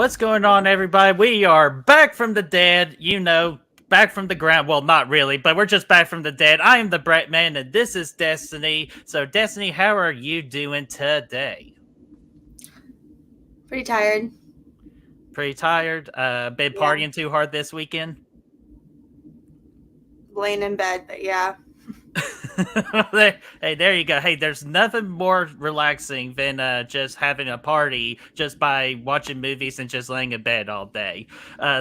What's going on, everybody? We are back from the dead, back from the ground. Well, not really, but we're just back from the dead. I am the BrettMan, and this is Destiny. So, Destiny, how are you doing today? Pretty tired. Pretty tired? Been Yeah. partying too hard this weekend? Laying in bed, but yeah. Hey, there you go. Hey, there's nothing more relaxing than just having a party just by watching movies and just laying in bed all day.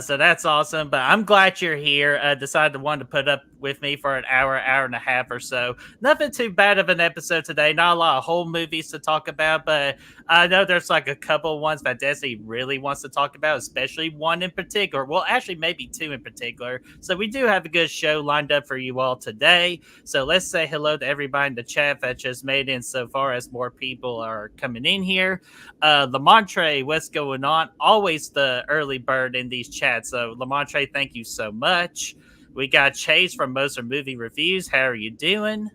So that's awesome. But I'm glad you're here. Decided to want to put up with me for an hour and a half or so. Nothing too bad of an episode today. Not a lot of whole movies to talk about, but I know there's like a couple ones that Desi really wants to talk about, especially one in particular. Well, actually, maybe two in particular. So we do have a good show lined up for you all today. So let's say hello to everybody in the chat that just made in so far as more people are coming in here. Lamontre, what's going on? Always the early bird in these chats. So Lamontre, thank you so much. We got Chase from Moser Movie Reviews. How are you doing?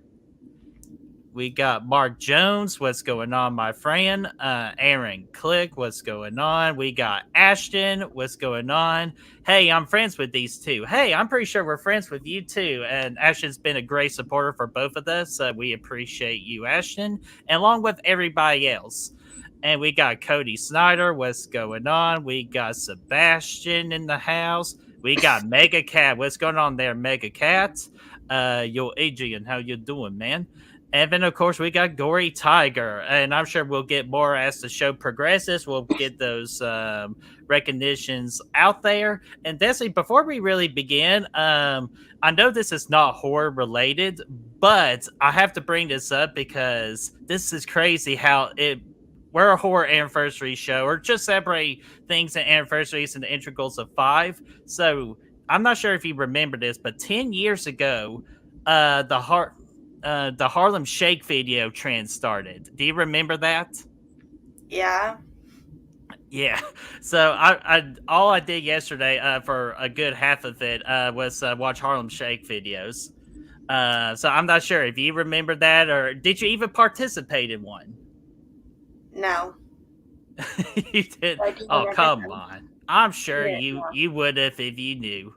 We got Mark Jones. What's going on, my friend? Aaron Click. What's going on? We got Ashton. What's going on? Hey, I'm friends with these two. Hey, I'm pretty sure we're friends with you too. And Ashton's been a great supporter for both of us. We appreciate you, Ashton, and along with everybody else. And we got Cody Snyder. What's going on? We got Sebastian in the house. We got Mega Cat. What's going on there, Mega Cat? Yo, Adrian, how you doing, man? And then, of course, we got Gory Tiger. And I'm sure we'll get more as the show progresses. We'll get those recognitions out there. And Desi, before we really begin, I know this is not horror related, but I have to bring this up because this is crazy how we're a horror anniversary show, or just celebrate things and anniversaries and the integrals of 5. So I'm not sure if you remember this, but 10 years ago, the Harlem Shake video trend started. Do you remember that? Yeah. Yeah. So I all I did yesterday for a good half of it was watch Harlem Shake videos. So I'm not sure if you remember that, or did you even participate in one? No. You did. I do Oh, remember come them. on. I'm sure Yeah, you would have if you knew.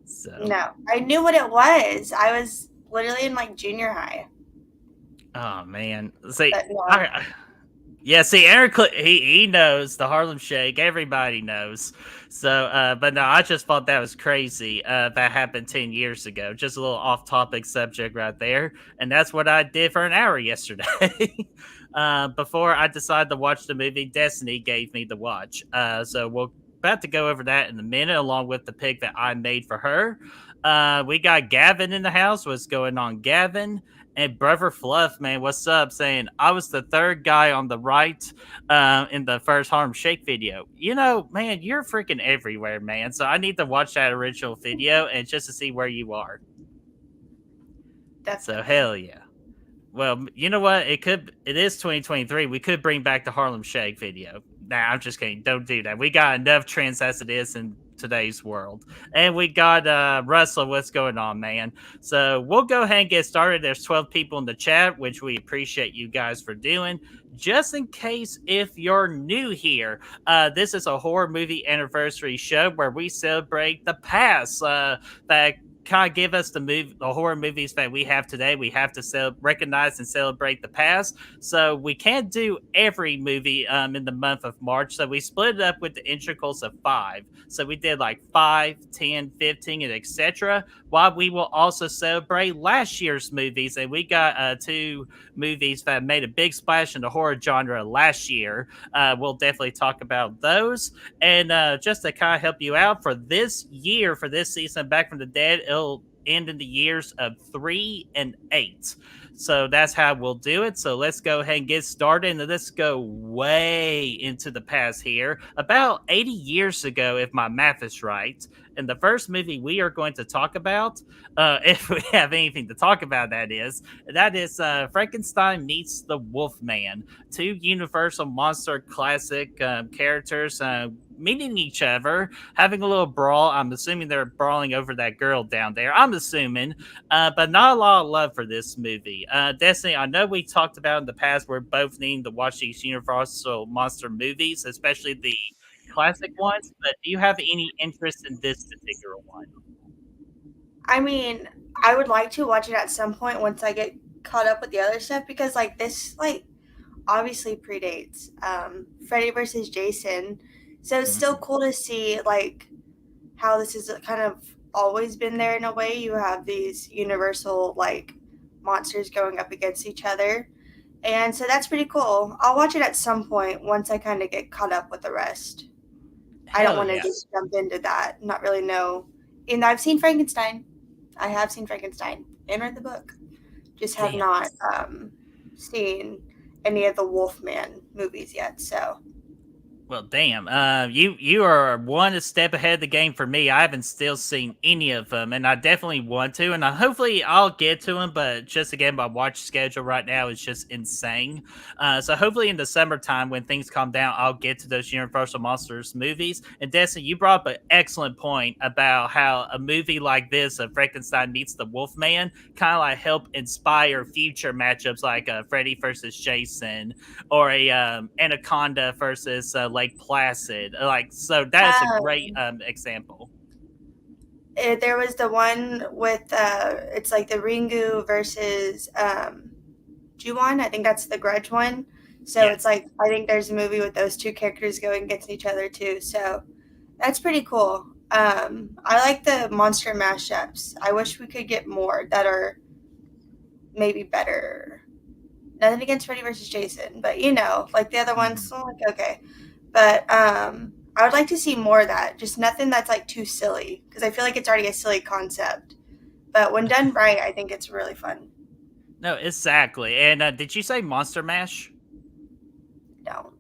So, no. I knew what it was. I was literally in like junior high. oh man. See, But no. yeah, see, Aaron, he knows the Harlem Shake. Everybody knows. So, but no, I just thought that was crazy. That happened 10 years ago. Just a little off-topic subject right there, and that's what I did for an hour yesterday. Before I decided to watch the movie, Destiny gave me the watch. So we'll about to go over that in a minute, along with the pick that I made for her. We got Gavin in the house. What's going on, Gavin? And Brother Fluff, man, what's up? Saying I was the third guy on the right in the first Harlem Shake video. You know, man, you're freaking everywhere, man. So I need to watch that original video and just to see where you are. So Definitely. hell yeah. Well, you know what? It is 2023. We could bring back the Harlem Shake video. Nah, I'm just kidding. Don't do that. We got enough trends as it is in today's world. And we got Russell. What's going on, man? So we'll go ahead and get started. There's 12 people in the chat, which we appreciate you guys for doing. Just in case if you're new here, this is a horror movie anniversary show where we celebrate the past that kind of give us the horror movies that we have today. We have to recognize and celebrate the past. So we can't do every movie in the month of March. So we split it up with the integrals of 5. So we did like 5, 10, 15, and etc. While we will also celebrate last year's movies. And we got 2 movies that made a big splash in the horror genre last year. We'll definitely talk about those. And just to kind of help you out for this year, for this season, Back from the Dead, it'll end in the years of 3 and 8. So that's how we'll do it. So let's go ahead and get started. And let's go way into the past here. About 80 years ago, if my math is right. And the first movie we are going to talk about, if we have anything to talk about, that is Frankenstein meets the Wolfman. 2 Universal monster classic characters meeting each other, having a little brawl. I'm assuming they're brawling over that girl down there. I'm assuming, but not a lot of love for this movie. Destiny, I know we talked about in the past we're both needing to watch these Universal monster movies, especially the classic ones, but do you have any interest in this particular one? I mean, I would like to watch it at some point once I get caught up with the other stuff because like this like obviously predates Freddy versus Jason. So it's still Mhm. cool to see like how this is kind of always been there in a way. You have these universal like monsters going up against each other. And so that's pretty cool. I'll watch it at some point once I kind of get caught up with the rest. I don't Hell want to yeah. just jump into that, not really know. And I've seen Frankenstein. I have seen Frankenstein and read the book. Just have Damn. not seen any of the Wolfman movies yet. So Well, damn. You are one step ahead of the game for me. I haven't still seen any of them, and I definitely want to. And hopefully, I'll get to them. But just again, my watch schedule right now is just insane. So hopefully, in the summertime when things calm down, I'll get to those Universal Monsters movies. And Destiny, you brought up an excellent point about how a movie like this, of Frankenstein meets the Wolfman, kind of like help inspire future matchups like Freddy versus Jason or a Anaconda versus Lake Placid. Like, so that is a great um, example. there was the one with it's like the Ringu versus Juwon. I think that's the Grudge one. So it's Yes. like I think there's a movie with those two characters going against each other too. So that's pretty cool. I like the monster mashups. I wish we could get more that are maybe better. Nothing against Freddy versus Jason, but you know, like the other ones, Mhm. I'm like okay. But I would like to see more of that. Just nothing that's like too silly because I feel like it's already a silly concept. But when done right, I think it's really fun. No, exactly. And did you say Monster Mash? Don't.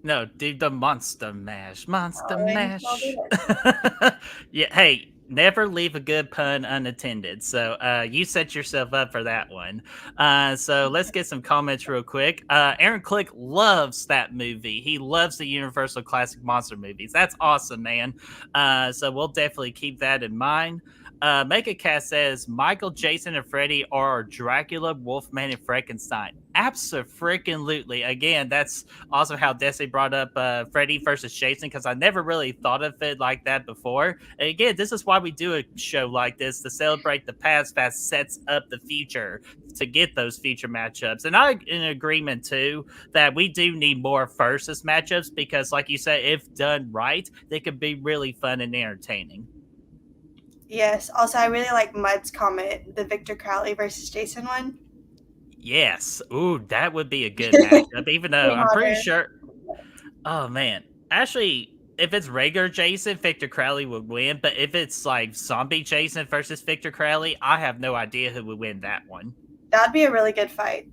No, dude, the Monster Mash. Monster All right, I'll do Mash. it. Yeah, hey, never leave a good pun unattended. So you set yourself up for that one. So let's get some comments real quick. Aaron Click loves that movie. He loves the Universal Classic Monster movies. That's awesome, man. So we'll definitely keep that in mind. Mega Cat says Michael, Jason, and Freddy are Dracula, Wolfman, and Frankenstein. Absolutely. Again, that's also how Desi brought up Freddy versus Jason because I never really thought of it like that before. And again, this is why we do a show like this to celebrate the past that sets up the future to get those future matchups. And I'm in agreement too that we do need more versus matchups because, like you said, if done right, they could be really fun and entertaining. Yes. Also, I really like Mud's comment, the Victor Crowley versus Jason one. Yes. Ooh, that would be a good matchup, even though Way I'm pretty hotter. sure. Oh man, actually, if it's regular Jason, Victor Crowley would win. But if it's like zombie Jason versus Victor Crowley, I have no idea who would win that one. That'd be a really good fight.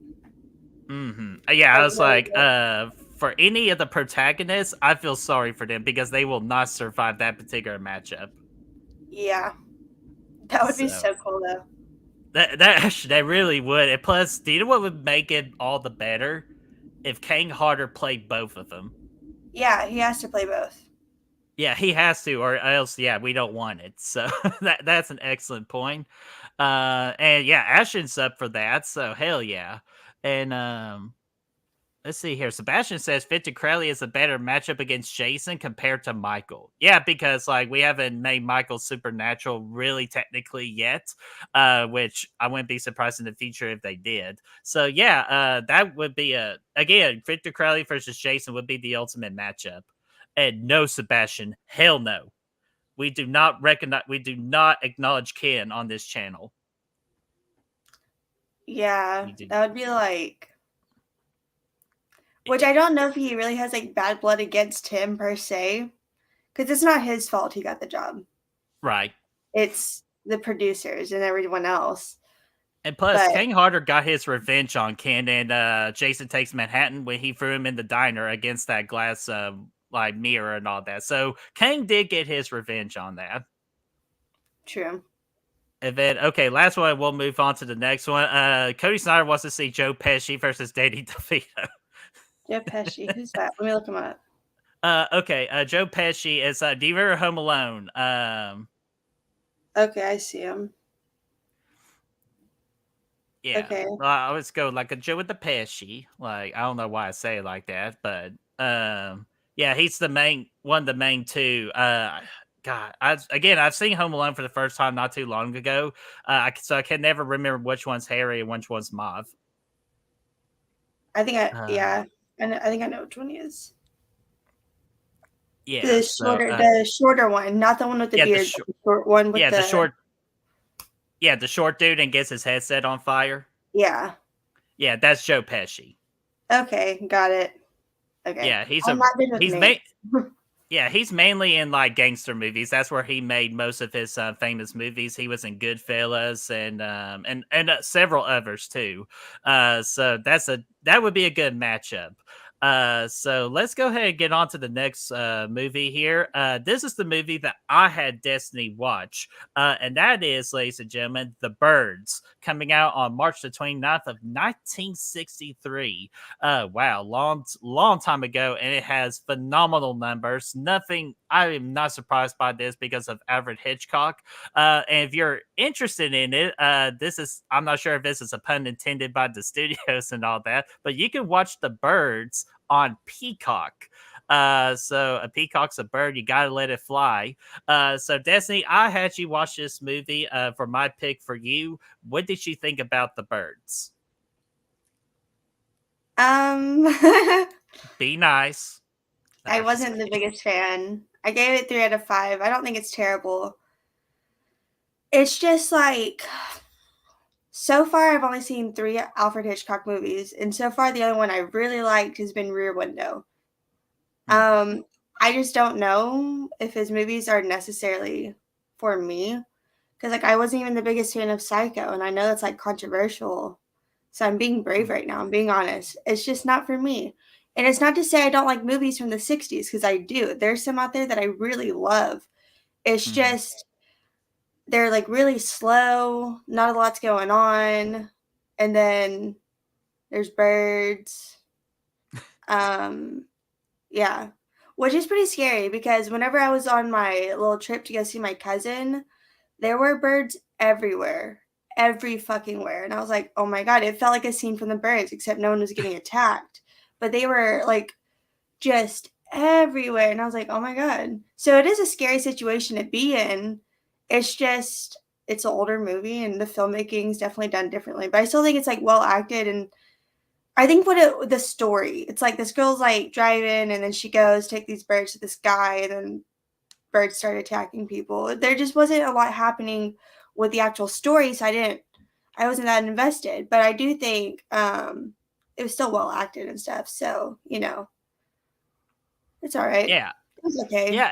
Yeah, I Like was really like, good. for any of the protagonists, I feel sorry for them because they will not survive that particular matchup. Yeah. That would be So so cool though. that actually that really would. And plus, do you know what would make it all the better? If Kang Harder played both of them. Yeah, he has to play both. Yeah, he has to, or else, yeah, we don't want it. So that's an excellent point. And yeah, Ashton's up for that. So hell yeah. And let's see here. Sebastian says Victor Crowley is a better matchup against Jason compared to Michael. Yeah, because like we haven't made Michael supernatural really technically yet, which I wouldn't be surprised in the future if they did. So yeah, that would be again Victor Crowley versus Jason would be the ultimate matchup. And no, Sebastian, hell no. We do not recognize. We do not acknowledge Ken on this channel. Yeah, We do. that would be like, which I don't know if he really has like bad blood against him per se, because it's not his fault he got the job. Right. It's the producers and everyone else. And plus, But King Harder got his revenge on Ken and Jason Takes Manhattan when he threw him in the diner against that glass like mirror and all that. So Kang did get his revenge on that. true. And then, okay, last one. We'll move on to the next one. Cody Snyder wants to see Joe Pesci versus Danny DeVito. Joe Pesci, who's that? Let me look him up. Okay, Joe Pesci is. Do you remember Home Alone? Okay, I see him. Yeah, Okay. I always go like a Joe with the Pesci. Like I don't know why I say it like that, but Yeah, he's the main one of the main two. God, I've seen Home Alone for the first time not too long ago. So I can never remember which one's Harry and which one's Mauve. I think Uh, yeah, I think I know which one he is. yeah, so The shorter one, not the one with the yeah, beard, but the short one with yeah, the the short dude and gets his head set on fire. yeah. Yeah, that's Joe Pesci. Okay, got it. Okay, Yeah, I'm not good with he's names. yeah, he's mainly in like gangster movies. That's where he made most of his famous movies. He was in Goodfellas and several others too. So that would be a good matchup. So let's go ahead and get on to the next movie here. This is the movie that I had Destiny watch, and that is, ladies and gentlemen, The Birds, coming out on March the 29th of 1963. Wow, long time ago, and it has phenomenal numbers. Nothing, I am not surprised by this because of Alfred Hitchcock. And if you're interested in it, I'm not sure if this is a pun intended by the studios and all that, but you can watch The Birds on Peacock. So a peacock's a bird, you gotta let it fly. So Destiny, I had you watch this movie for my pick for you. What did you think about The Birds? Um, Be nice. No, I I'm just wasn't the kidding. biggest fan. I gave it 3 out of 5. I don't think it's terrible. It's just like so far I've only seen 3 Alfred Hitchcock movies, and so far the other one I really liked has been Rear Window. Hmm. I just don't know if his movies are necessarily for me because like I wasn't even the biggest fan of Psycho, and I know that's like controversial. So I'm being brave right now. I'm being honest. It's just not for me. And it's not to say I don't like movies from the 60s because I do. There's some out there that I really love. It's Hmm. just they're like really slow, not a lot's going on. And then there's birds. Um yeah. Which is pretty scary because whenever I was on my little trip to go see my cousin, there were birds everywhere. Every fucking where. And I was like, "Oh my god, it felt like a scene from the birds except no one was getting attacked." But they were like just everywhere and I was like, "Oh my god." So it is a scary situation to be in. It's just it's an older movie and the filmmaking is definitely done differently. But I still think it's like well acted and I think the story. It's like this girl's like driving and then she goes take these birds to this guy and then birds start attacking people. There just wasn't a lot happening with the actual story, so I wasn't that invested. But I do think it was still well acted and stuff. So, it's all right. Yeah, It was okay.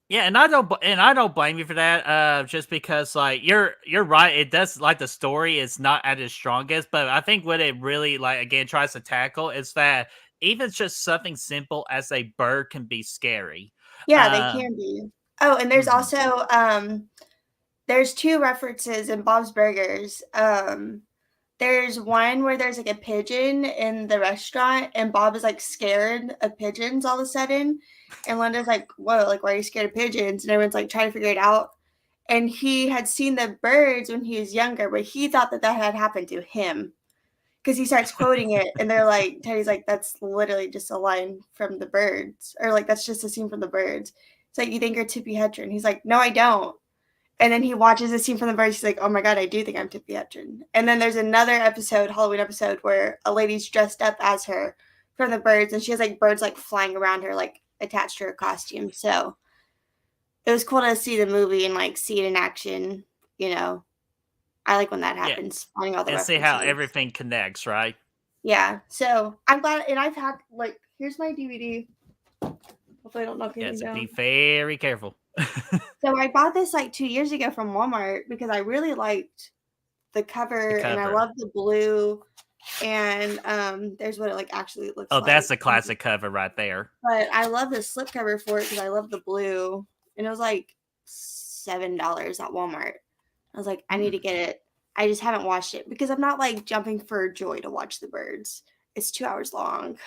yeah, and I don't blame you for that. Just because like you're right, it does like the story is not at its strongest, but I think what it really like again tries to tackle is that even just something simple as a bird can be scary. Yeah, they Um, can be. Oh, and there's mhm. also there's 2 references in Bob's Burgers. There's one where there's like a pigeon in the restaurant, and Bob is like scared of pigeons all of a sudden. And Linda's like, "Whoa, like, why are you scared of pigeons?" And everyone's like trying to figure it out. And he had seen the birds when he was younger, but he thought that that had happened to him because he starts quoting it. And they're like, Teddy's like, "That's literally just a line from the birds," or like, "That's just a scene from the birds." It's like, "You think you're Tippy Hedren?" He's like, "No, I don't." And then he watches a scene from the birds. He's like, "Oh my god, I do think I'm Tippy Hedren." And then there's another episode, Halloween episode, where a lady's dressed up as her from the birds, and she has like birds like flying around her, like attached to her costume. So it was cool to see the movie and like see it in action. You know, I like when that Yeah, happens, finding all the and see how references. everything connects, right? Yeah, so I'm glad, and I've had like here's my DVD. Hopefully, I don't knock Yeah, anything so be down. very careful. So I bought this like 2 years ago from Walmart because I really liked the The cover and I cover. love the blue and there's what it like actually looks Oh, that's like. the classic cover right there. But I love the slipcover for it because I love the blue. And it was like $7 at Walmart. I was like, I need to Hmm. get it. I just haven't watched it because I'm not like jumping for joy to watch the birds. It's 2 hours long.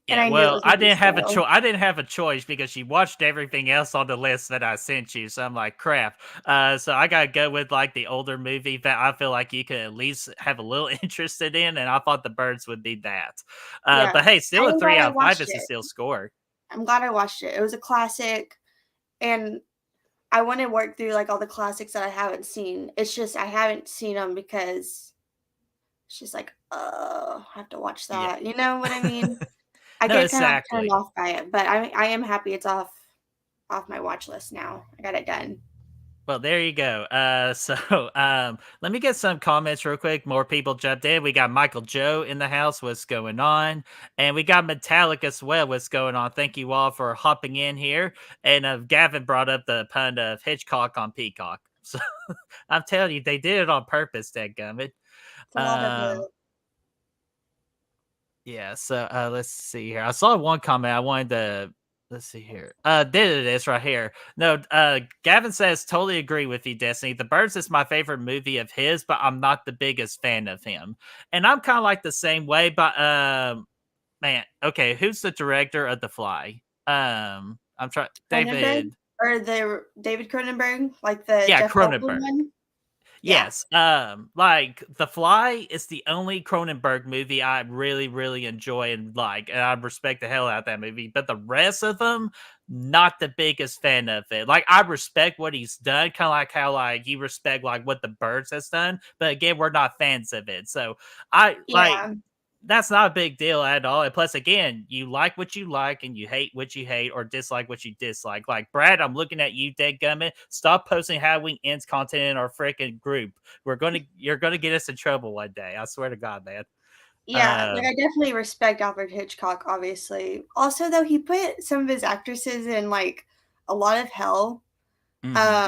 And Yeah, I knew it well, was gonna be slow. I didn't have a choice because you watched everything else on the list that I sent you. So I'm like, crap. So I gotta go with like the older movie that I feel like you could at least have a little interested in, and I thought The Birds would be that. Yeah. But hey, I still a am three glad I out of five watched is a it. still score. I'm glad I watched it. It was a classic, and I want to work through like all the classics that I haven't seen. It's just I haven't seen them because it's just like, I have to watch Yeah. that. You know what I mean? I No, get kind of turned exactly. off by it, but I am happy it's off my watch list now. I got it done. Well, there you go. Let me get some comments real quick. More people jumped in. We got Michael Joe in the house. What's going on? And we got Metallic as well. What's going on? Thank you all for hopping in here. And Gavin brought up the pun of Hitchcock on Peacock. So I'm telling you, they did it on purpose, dadgummit. It's a lot of Um, Yeah, so let's see here. I saw one comment I wanted to let's see here. There it is right here. No, Gavin says totally agree with you, Destiny. The Birds is my favorite movie of his, but I'm not the biggest fan of him. And I'm kind of like the same way, but man, okay, who's the director of The Fly? I'm trying Cronenberg David. or the David Cronenberg, like the Yeah, Jeff Goldblum Cronenberg. one. Yeah, Yes. Like The Fly is the only Cronenberg movie I really, really enjoy and like, and I respect the hell out of that movie. But the rest of them, not the biggest fan of it. Like, I respect what he's done, kind of like how like you respect like what the Birds has done. But again, we're not fans of it. So I like yeah, that's not a big deal at all. And plus, again, you like what you like and you hate what you hate or dislike what you dislike. Like, Brad, I'm looking at you, dadgummit. Stop posting Halloween ends content in our freaking group. You're gonna get us in trouble one day. I swear to God, man. yeah. Like Um, I definitely respect Alfred Hitchcock. Obviously, also though he put some of his actresses in like a lot of hell, mhm.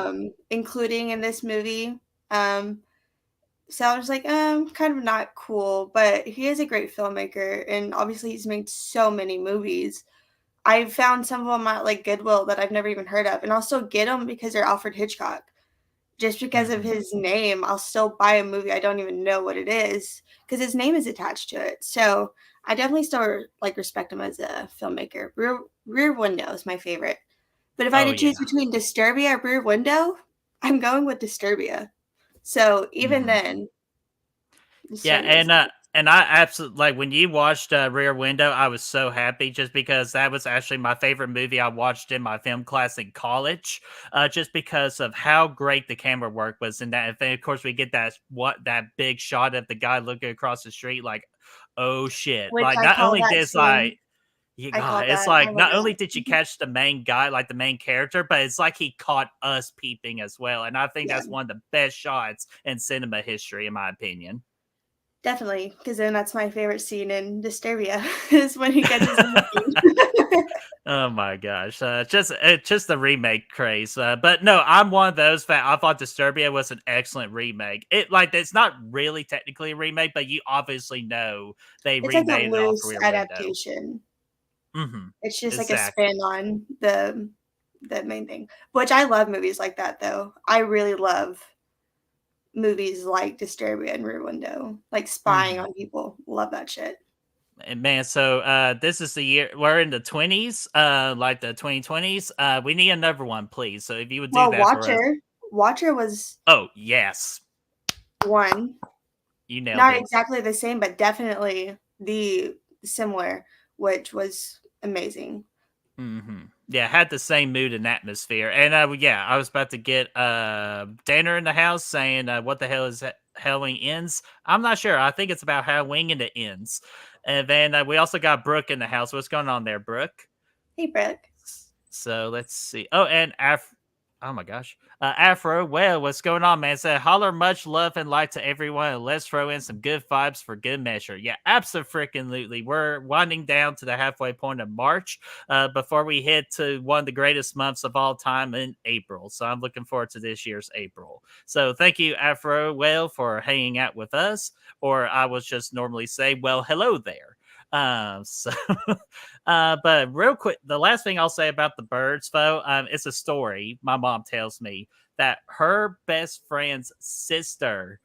including in this movie. Um, so I was like, kind of not cool, but he is a great filmmaker, and obviously he's made so many movies. I found some of them at like Goodwill that I've never even heard of, and I'll still get them because they're Alfred Hitchcock. Just because of Mhm. his name, I'll still buy a movie I don't even know what it is because his name is attached to it. So I definitely still like respect him as a filmmaker. Rear Window is my favorite, but if I Oh had to choose yeah. between Disturbia or Rear Window, I'm going with Disturbia. So even Mhm. then, Yeah, Disturbia is and I absolutely like when you watched Rear Window, I was so happy just because that was actually my favorite movie I watched in my film class in college. Just because of how great the camera work was in that. And then of course we get that big shot of the guy looking across the street, like, oh shit. which Like I not call only that this too. like you I call God, it's that. I like love not only did you that. catch the main guy, like the main character, but it's like he caught us peeping as well. And I think Yeah, that's one of the best shots in cinema history, in my opinion. definitely. Because then that's my favorite scene in Disturbia is when he catches him looking. Oh my gosh, just the remake craze. But no, I'm one of those that I thought Disturbia was an excellent remake. It's not really technically a remake, but you obviously know they It's like a remade it off loose Rear Window. adaptation. Hmm. It's just like a spin Exactly. on the main thing. Which I love movies like that though. I really love movies like Disturbia and Rear Window, like spying Hmm. on people. Love that shit. And man, so this is the year we're in the 20s, like the 2020s. We need another one, please. So if you would do Well, that for us. Watcher was Oh yes, one. you nailed Not it. exactly the same, but definitely the similar, which was amazing. Yeah, had the same mood and atmosphere. And yeah, I was about to get Danner in the house saying, "What the hell is Halloween ends?" I'm not sure. I think it's about Halloween and it ends. And then we also got Brooke in the house. What's going on there, Brooke? Hey, Brooke. So let's see. Oh, and oh my gosh. Afro, well, what's going on, man? Said holler much love and light to everyone, and let's throw in some good vibes for good measure. Yeah, absolutely. We're winding down to the halfway point of March before we head to one of the greatest months of all time in April. So I'm looking forward to this year's April. So thank you, Afro Well, for hanging out with us. Or I was just normally say, well, hello there. So but real quick, the last thing I'll say about the birds, though, it's a story my mom tells me that her best friend's sister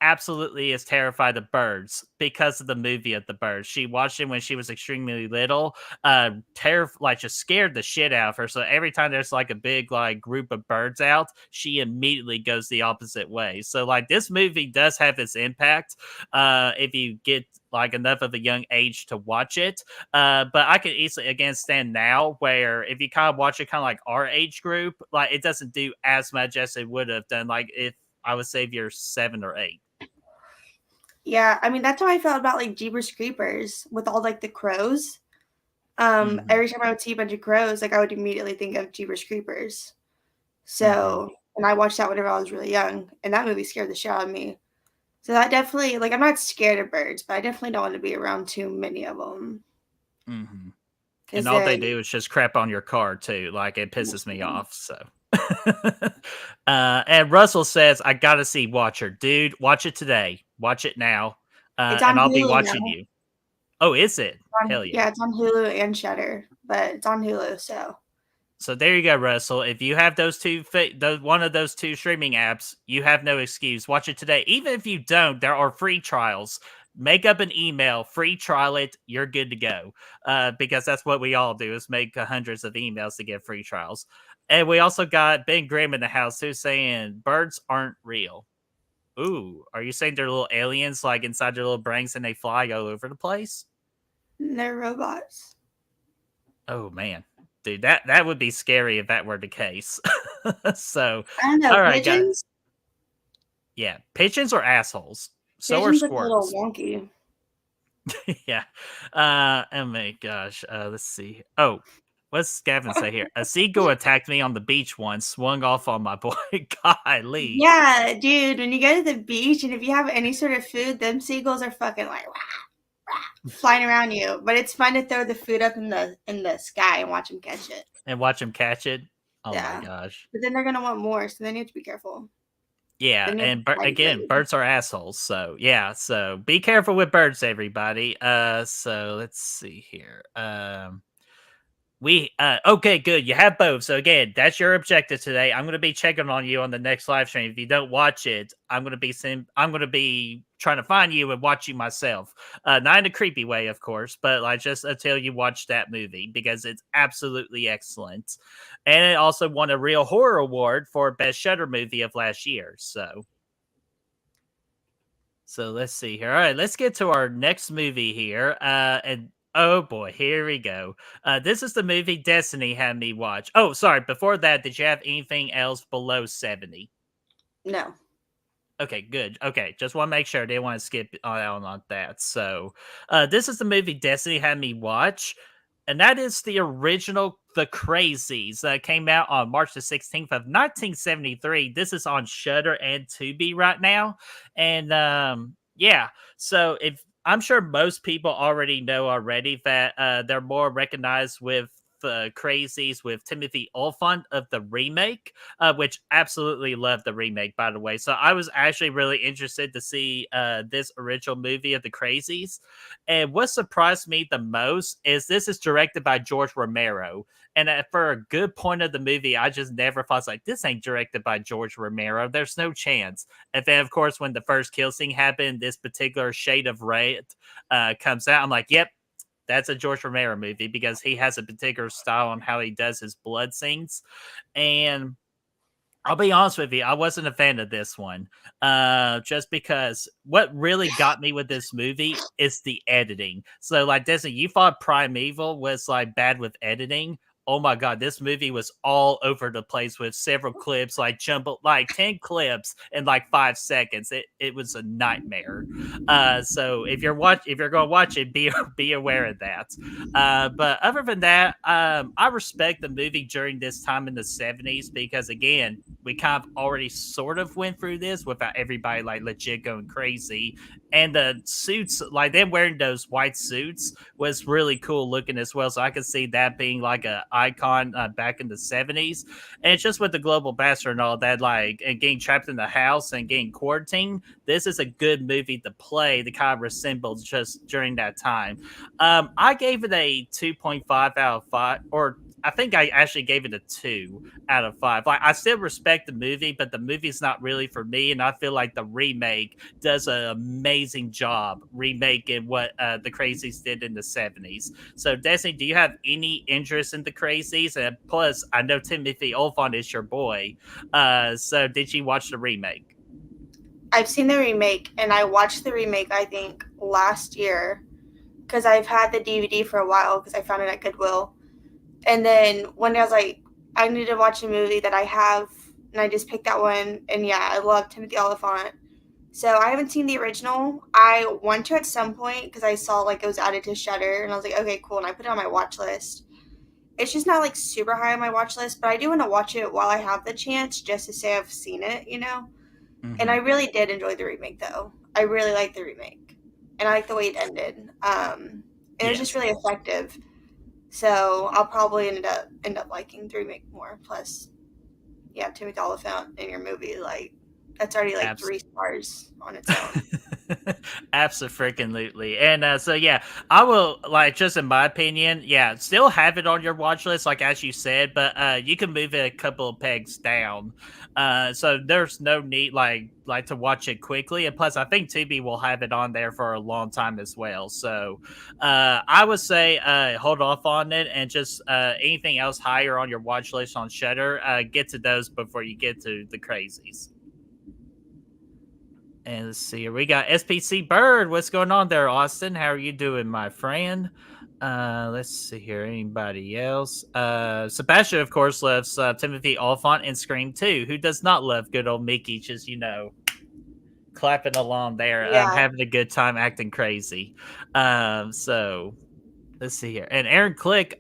absolutely is terrified of birds because of the movie of the birds. She watched it when she was extremely little, like just scared the shit out of her. So every time there's like a big like group of birds out, she immediately goes the opposite way. So like this movie does have its impact if you get like enough of a young age to watch it. But I could easily again stand now where if you kind of watch it kind of like our age group, like it doesn't do as much as it would have done like if I would say if you're 7 or 8. Yeah, I mean that's how I felt about like Jeepers Creepers with all like the crows. Mm-hmm. Every time I would see a bunch of crows, like I would immediately think of Jeepers Creepers. Mm-hmm. So, and I watched that whenever I was really young, and that movie scared the shit out of me. So that definitely, like, I'm not scared of birds, but I definitely don't want to be around too many of them Mm-hmm. And because all they then, do is just crap on your car too. Like it pisses me off. So, and Russell says, "I gotta see Watcher, dude. Watch it today. Watch it now, it's and on I'll be Hulu watching now. you." Oh, is it? Hell yeah! Yeah, it's on Hulu and Shutter, but it's on Hulu. So So there you go, Russell. If you have those one of those two streaming apps, you have no excuse. Watch it today. Even if you don't, there are free trials. Make up an email, free trial it. You're good to go. Because that's what we all do is make hundreds of emails to get free trials. And we also got Ben Grimm in the house who's saying birds aren't real. Ooh, are you saying they're little aliens like inside their little brains and they fly all over the place? they're robots. Oh man, dude, that would be scary if that were the case. So, I don't know. all right, guys. Pigeons. Yeah, pigeons are assholes. So are Pigeons look a little squirrels. wonky. Yeah. Oh my gosh. Let's see. Oh, what's Gavin say here? A seagull attacked me on the beach once, swung off on my boy. Golly. Yeah, dude. When you go to the beach and if you have any sort of food, them seagulls are fucking like flying around you. But it's fun to throw the food up in the sky and watch them catch it. And watch him catch it. Oh my Yeah, gosh. but then they're gonna want more, so then you have to be careful. Yeah, Then you have to and fight for again, it. birds are assholes. So yeah, so be careful with birds, everybody. So let's see here. We okay, good. You have both. So again, that's your objective today. I'm gonna be checking on you on the next live stream. If you don't watch it, I'm gonna be trying to find you and watch you myself. Not in a creepy way, of course, but like just until you watch that movie because it's absolutely excellent. And it also won a real horror award for best Shutter movie of last year. So let's see here. All right, let's get to our next movie here. And oh boy, here we go. This is the movie Destiny had me watch. Oh, sorry. Before that, did you have anything else below 70? No. Okay, good. Okay, just want to make sure. I didn't want to skip out on that. So, this is the movie Destiny had me watch, and that is the original The Crazies that came out on March the 16th of 1973. This is on Shudder and Tubi right now, and yeah. So, if I'm sure most people already know already that they're more recognized with the Crazies with Timothy Olyphant of the remake, which absolutely loved the remake, by the way. So I was actually really interested to see this original movie of the Crazies. And what surprised me the most is this is directed by George Romero. And for a good point of the movie, I just never thought like this ain't directed by George Romero. There's no chance. And then, of course, when the first kill scene happened, this particular shade of red comes out. I'm like, yep, that's a George Romero movie because he has a particular style on how he does his blood scenes. And I'll be honest with you, I wasn't a fan of this one. Just because what really got me with this movie is the editing. So, like Disney, you thought Primeval was like bad with editing. Oh my god, this movie was all over the place with several clips, like jumbled like 10 clips in like 5 seconds. It was a nightmare. So if you're gonna watch it, be aware of that. But other than that, I respect the movie during this time in the 70s because again, we kind of already sort of went through this without everybody like legit going crazy. And the suits, like them wearing those white suits, was really cool looking as well. So I could see that being like an icon back in the 70s. And it's just with the global bastard and all that, like, and getting trapped in the house and getting quarantined, this is a good movie to play that kind of resembles just during that time. I gave it a 2.5 out of 5, or I think I actually gave it a 2 out of 5. Like, I still respect the movie, but the movie's not really for me, and I feel like the remake does an amazing job remaking what the Crazies did in the 70s. So, Destiny, do you have any interest in the Crazies? And plus, I know Timothy Olyphant is your boy. So did you watch the remake? I've seen the remake, and I watched the remake, I think, last year because I've had the DVD for a while because I found it at Goodwill. And then one day I was like, I need to watch a movie that I have, and I just picked that one. And yeah, I love Timothy Olyphant. So I haven't seen the original. I want to at some point because I saw like it was added to Shudder, and I was like, okay, cool. And I put it on my watch list. It's just not like super high on my watch list, but I do want to watch it while I have the chance, just to say I've seen it, you know. And I Mm-hmm. really did enjoy the remake, though. I really like the remake, and I like the way it ended. And it was just Yes. really effective. So I'll probably end up liking the remake more. Plus, yeah, Timothy Olyphant in your movie, like that's already like Abs- 3 stars on its own. Absolutely. And so yeah, I will like just in my opinion, yeah, still have it on your watch list, like as you said, but you can move it a couple of pegs down. So there's no need like to watch it quickly. And plus I think Tubi will have it on there for a long time as well. So I would say hold off on it and just anything else higher on your watch list on Shutter, get to those before you get to the crazies. And let's see here. We got SPC Bird. What's going on there, Austin? How are you doing, my friend? Let's see here. Anybody else? Sebastian, of course, loves Timothy Olyphant in Scream 2. Who does not love good old Mickey just, clapping along there, Yeah, having a good time acting crazy. So let's see here. And Aaron Click,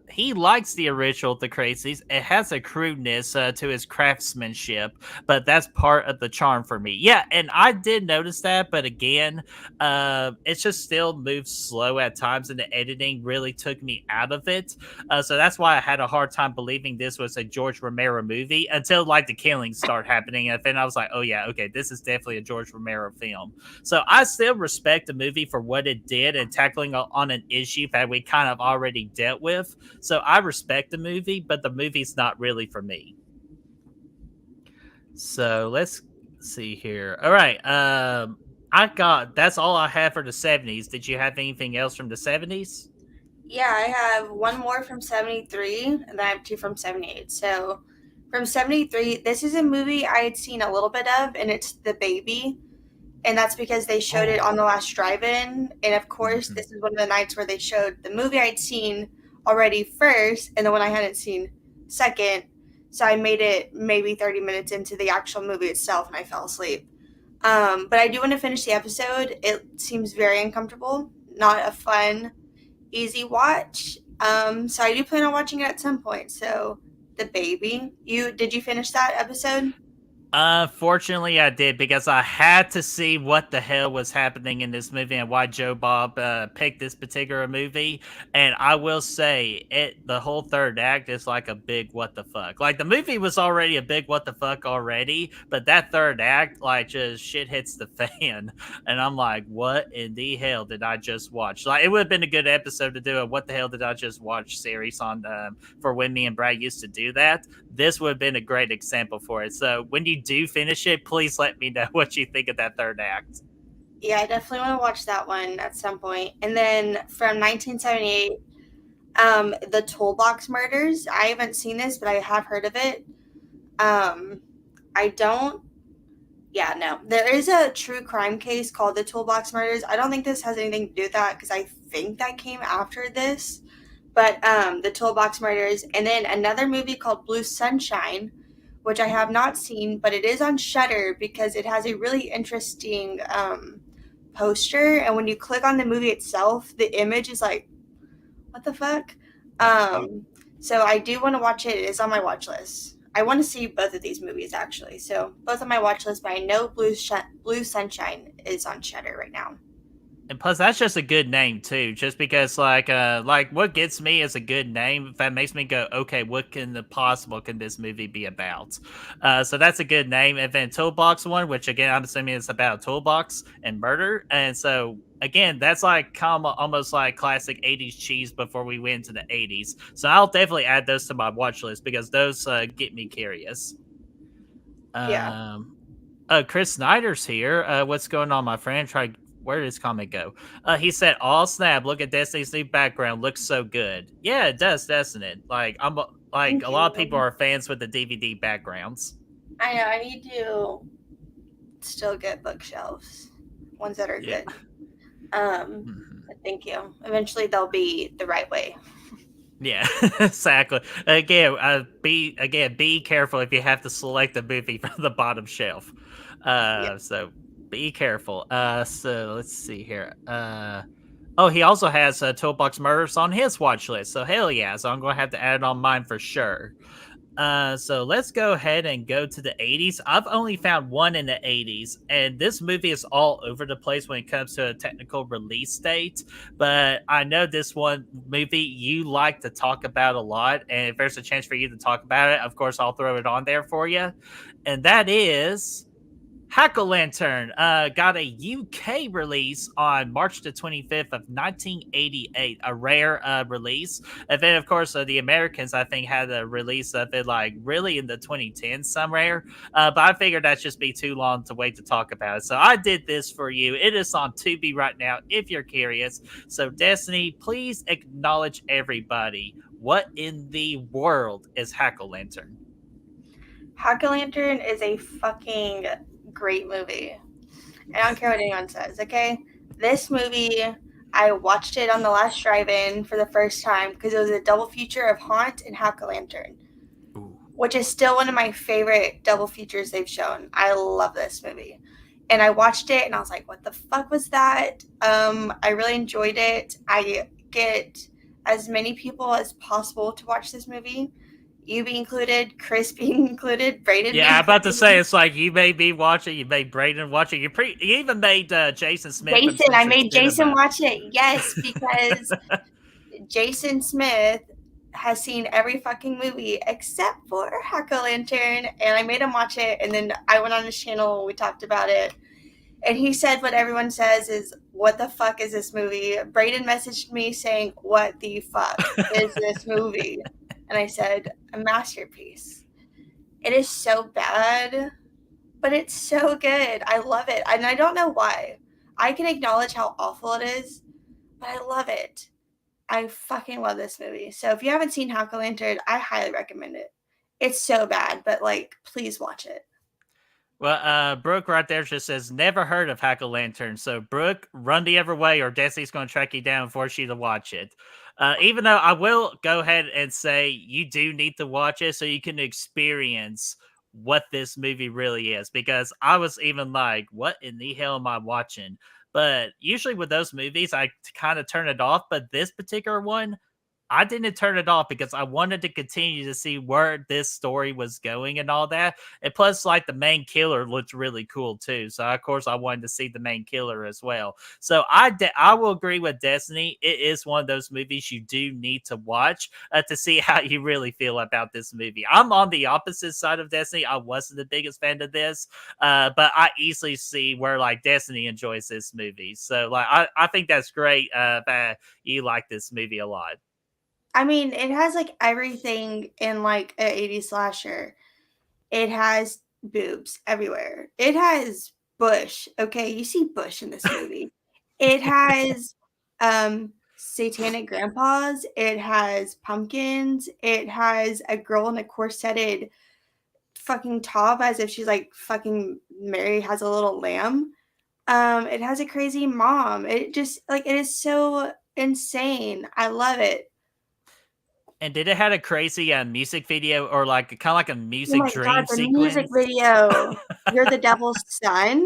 he likes the original The Crazies. It has a crudeness to his craftsmanship, but that's part of the charm for me. Yeah, and I did notice that, but again, it just still moves slow at times, and the editing really took me out of it. So that's why I had a hard time believing this was a George Romero movie until like the killings start happening, and then I was like, oh yeah, okay, this is definitely a George Romero film. So I still respect the movie for what it did and tackling on an issue that we kind of already dealt with. So I respect the movie, but the movie's not really for me. So let's see here. All right. I got that's all I have for the 70s. Did you have anything else from the 70s? yeah. I have one more from '73, and then I have two from '78. So from '73, this is a movie I had seen a little bit of, and it's The Baby. And that's because they showed it on Oh. the last drive-in. And of course, Mhm. this is one of the nights where they showed the movie I'd seen already first, and the one I hadn't seen second. So I made it maybe 30 minutes into the actual movie itself, and I fell asleep. But I do want to finish the episode. It seems very uncomfortable, not a fun, easy watch. So I do plan on watching it at some point. So the baby, you did you finish that episode? Fortunately, I did because I had to see what the hell was happening in this movie and why Joe Bob picked this particular movie. And I will say, the whole third act is like a big what the fuck. Like the movie was already a big what the fuck already, but that third act, like, just shit hits the fan, and I'm like, what in the hell did I just watch? Like, it would have been a good episode to do a what the hell did I just watch series on for when me and Brad used to do that. This would have been a great example for it. So when you do finish it, please let me know what you think of that third act. Yeah, I definitely want to watch that one at some point. And then from 1978, the Toolbox Murders. I haven't seen this, but I have heard of it. Um, I don't. Yeah, no. There is a true crime case called the Toolbox Murders. I don't think this has anything to do with that because I think that came after this. But the Toolbox Murders, and then another movie called Blue Sunshine, which I have not seen, but it is on Shudder because it has a really interesting poster. And when you click on the movie itself, the image is like, what the fuck? Um, so I do want to watch it. It is on my watch list. I want to see both of these movies actually. So both on my watch list, but I know Blue Sunshine is on Shudder right now. And plus, that's just a good name too. Just because, like what gets me is a good name. That makes me go, okay, what can the possible can this movie be about? So that's a good name. And then Toolbox One, which again I'm assuming it's about a toolbox and murder. And so again, that's like almost like classic '80s cheese before we went into the '80s. So I'll definitely add those to my watch list because those get me curious. Yeah. Um, Chris Snyder's here. What's going on, my friend? Where did his comment go? He said, "All snap! Look at Destiny's new background. Looks so good. Yeah, it does, doesn't it? Like like Thank a lot of people you. are fans with the DVD backgrounds. I know. I need to still get bookshelves, ones that are Yeah, good. mhm. But thank you. Eventually, they'll be the right way. Yeah, exactly. Be careful if you have to select a movie from the bottom shelf. Yeah. So be careful. So let's see here. Oh, he also has Toolbox Murders on his watch list. So hell yeah. So I'm going to have to add it on mine for sure. So let's go ahead and go to the 80s. I've only found one in the 80s, and this movie is all over the place when it comes to a technical release date. But I know this one movie you like to talk about a lot, and if there's a chance for you to talk about it, of course, I'll throw it on there for you. And that is Hack-O-Lantern got a UK release on March the 25th of 1988, a rare release. And then, of course, the Americans, I think, had a release of it like really in the 2010s somewhere. But I figured that'd just be too long to wait to talk about it. So I did this for you. It is on Tubi right now if you're curious. So, Destiny, please acknowledge everybody. What in the world is Hack-O-Lantern? Hack-O-Lantern is a fucking great movie. I don't care what anyone says, okay? This movie, I watched it on the last drive-in for the first time because it was a double feature of Haunt and Hack-O-Lantern, Ooh. which is still one of my favorite double features they've shown. I love this movie. And I watched it and I was like, what the fuck was that? I really enjoyed it. I get as many people as possible to watch this movie. You being included, Chris being included, Brayden Yeah, being I'm about to say included. it's like you made me watch it. You made Braden watch it. You even made Jason Smith and Jason, I Spencer made Jason Cinema. watch it. Yes, because Jason Smith has seen every fucking movie except for Hack-O-Lantern, and I made him watch it. And then I went on his channel and we talked about it. And he said what everyone says is, "What the fuck is this movie?" Brayden messaged me saying, "What the fuck is this movie?" And I said, "A masterpiece. It is so bad, but it's so good. I love it. And I don't know why. I can acknowledge how awful it is, but I love it. I fucking love this movie. So if you haven't seen Hack-O-Lantern, I highly recommend it. It's so bad, but like, please watch it. Well, Brooke right there just says never heard of Hack-O-Lantern. So Brooke, run the other way, or Destiny's going to track you down and force you to watch it. Even though I will go ahead and say you do need to watch it so you can experience what this movie really is. Because I was even like, what in the hell am I watching? But usually with those movies, I kind of turn it off. But this particular one, I didn't turn it off because I wanted to continue to see where this story was going and all that. And plus, like the main killer looked really cool too. So of course I wanted to see the main killer as well. So I will agree with Destiny. It is one of those movies you do need to watch to see how you really feel about this movie. I'm on the opposite side of Destiny. I wasn't the biggest fan of this, but I easily see where like Destiny enjoys this movie. So like I think that's great that you like this movie a lot. I mean, it has like everything in like an 80s slasher. It has boobs everywhere. It has bush. Okay, you see bush in this movie. It has satanic grandpas. It has pumpkins. It has a girl in a corseted fucking top as if she's like fucking Mary has a little lamb. It has a crazy mom. It just like it is so insane. I love it. And did it had a crazy music video or like kind of like a Oh music my god, dream the music sequence? video. You're the Devil's Son.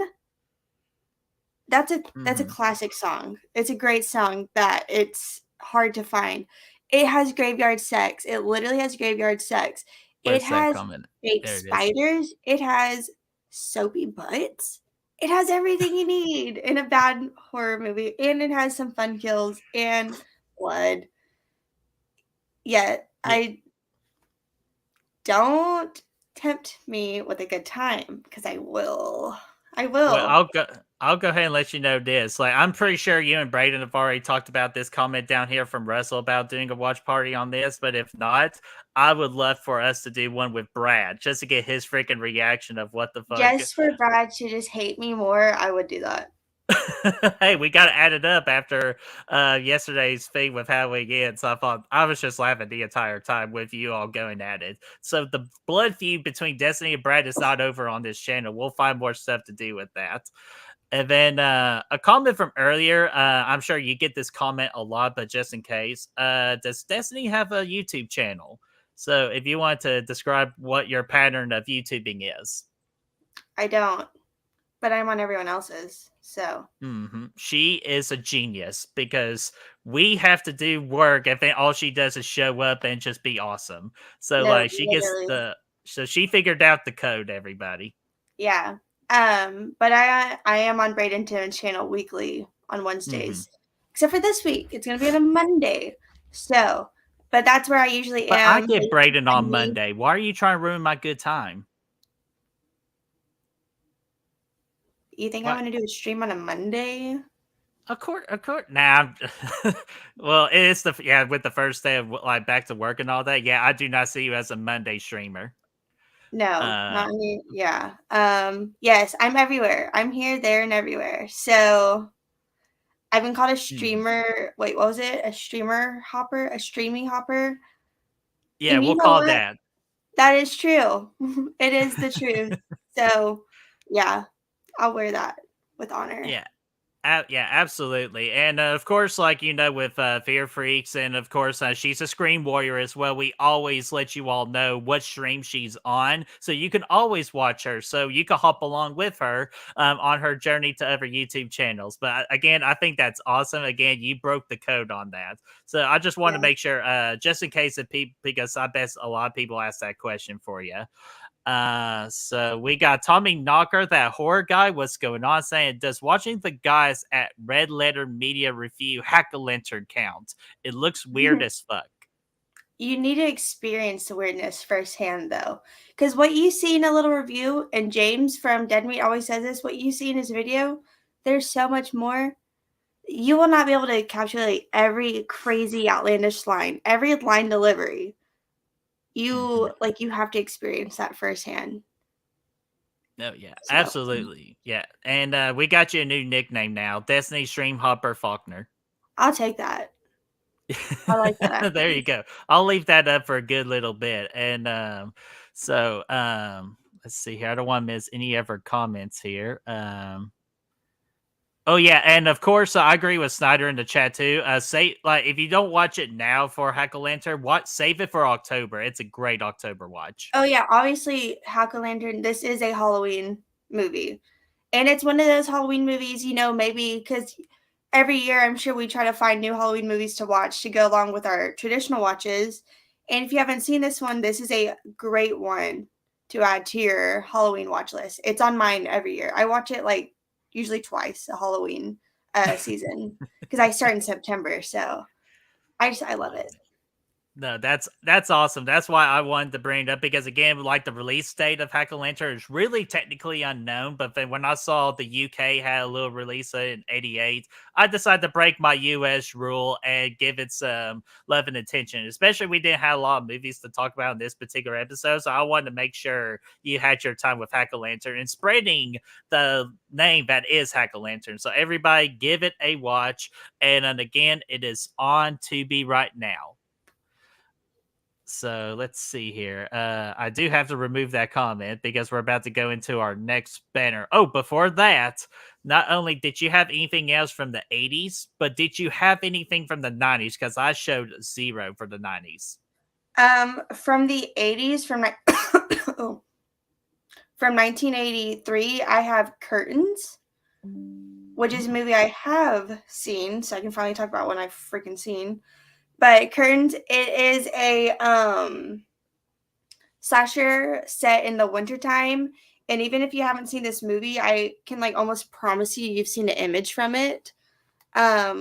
That's a Mhm. classic song. It's a great song that it's hard to find. It has graveyard sex. It literally has graveyard sex. It Where's that has comment? fake There it is. spiders. It has soapy butts. It has everything you need in a bad horror movie, and it has some fun kills and blood. Yet, Yeah. I don't tempt me with a good time because I will. I Well, will. I'll go ahead and let you know this. Like, I'm pretty sure you and Braden have already talked about this comment down here from Russell about doing a watch party on this. But if not, I would love for us to do one with Brad just to get his freaking reaction of what the fuck. Just for Brad to just hate me more, I would do that. Hey, we got to add it up after yesterday's thing with Halloween Ends. So I thought I was just laughing the entire time with you all going at it. So the blood feud between Destiny and Brad is not over on this channel. We'll find more stuff to do with that. And then a comment from earlier. I'm sure you get this comment a lot, but just in case, does Destiny have a YouTube channel? So if you want to describe what your pattern of YouTubing is. I don't, but I'm on everyone else's. So, She is a genius because we have to do work if all she does is show up and just be awesome. So no, like she gets literally. so she figured out the code, everybody. Yeah. But I am on Braden Timmons' channel weekly on hmm Wednesdays. Except for this week. It's gonna be on a Monday. So, but that's where I usually But I am. get Braden on Monday. Monday. Why are you trying to ruin my good time? You think I'm What? gonna do a stream on a Monday? Of course. Nah. Well, it's with the first day of like back to work and all that. Yeah, I do not see you as a Monday streamer. No, Uh, not me. Yeah. Yes, I'm everywhere. I'm here, there, and everywhere. So I've been called a mhm. streamer. Wait, what was it? A streamer hopper? A streaming hopper? Yeah, And you we'll know call what? that. That is true. It is the truth. So, yeah, I'll wear that with honor. Yeah. Yeah, absolutely. And of course, like with Fear Freaks, and of course, she's a Scream Warrior as well. We always let you all know what stream she's on, so you can always watch her. So you can hop along with her on her journey to other YouTube channels. But again, I think that's awesome. Again, you broke the code on that. So I just want to Yeah. make sure, just in case because I bet a lot of people ask that question for you. So we got Tommy Knocker, that horror guy. What's going on? Saying, does watching the guys at Red Letter Media review Hack a Lantern count? It looks weird as fuck. You need to experience the weirdness firsthand, though. Because what you see in a little review, and James from Dead Meat always says this, what you see in his video, there's so much more. You will not be able to encapsulate every crazy outlandish line, every line delivery. hmm You have to experience that firsthand. No, yeah, So absolutely, yeah. And we got you a new nickname now, Destiny Stream Hopper Faulkner. I'll take that. I like that There you actually. go. I'll leave that up for a good little bit. And let's see here. I don't want to miss any ever comments here. Oh yeah, and of course I agree with Snyder in the chat too. Say like if you don't watch it now for Hack a Lantern, watch save it for October. It's a great October watch. Oh yeah, obviously Hack a Lantern, this is a Halloween movie. And it's one of those Halloween movies, maybe because every year I'm sure we try to find new Halloween movies to watch to go along with our traditional watches. And if you haven't seen this one, this is a great one to add to your Halloween watch list. It's on mine every year. I watch it like usually twice a Halloween season because I start in September. So I love it. No, that's awesome. That's why I wanted to bring it up because again, like the release date of Hack a Lantern is really technically unknown. But then when I saw the UK had a little release in '88, I decided to break my US rule and give it some love and attention. Especially we didn't have a lot of movies to talk about in this particular episode, so I wanted to make sure you had your time with Hack a Lantern and spreading the name that is Hack a Lantern. So everybody, give it a watch. And again, it is on Tubi right now. So let's see here. I do have to remove that comment because we're about to go into our next banner. Oh, before that, not only did you have anything else from the 80s, but did you have anything from the 90s? Because I showed zero for the 90s. From the 80s, oh, from 1983, I have Curtains, which is a movie I have seen, so I can finally talk about one I've freaking seen. But Curtains, it is a slasher set in the wintertime, And even if you haven't seen this movie, I can like almost promise you've seen an image from it. Let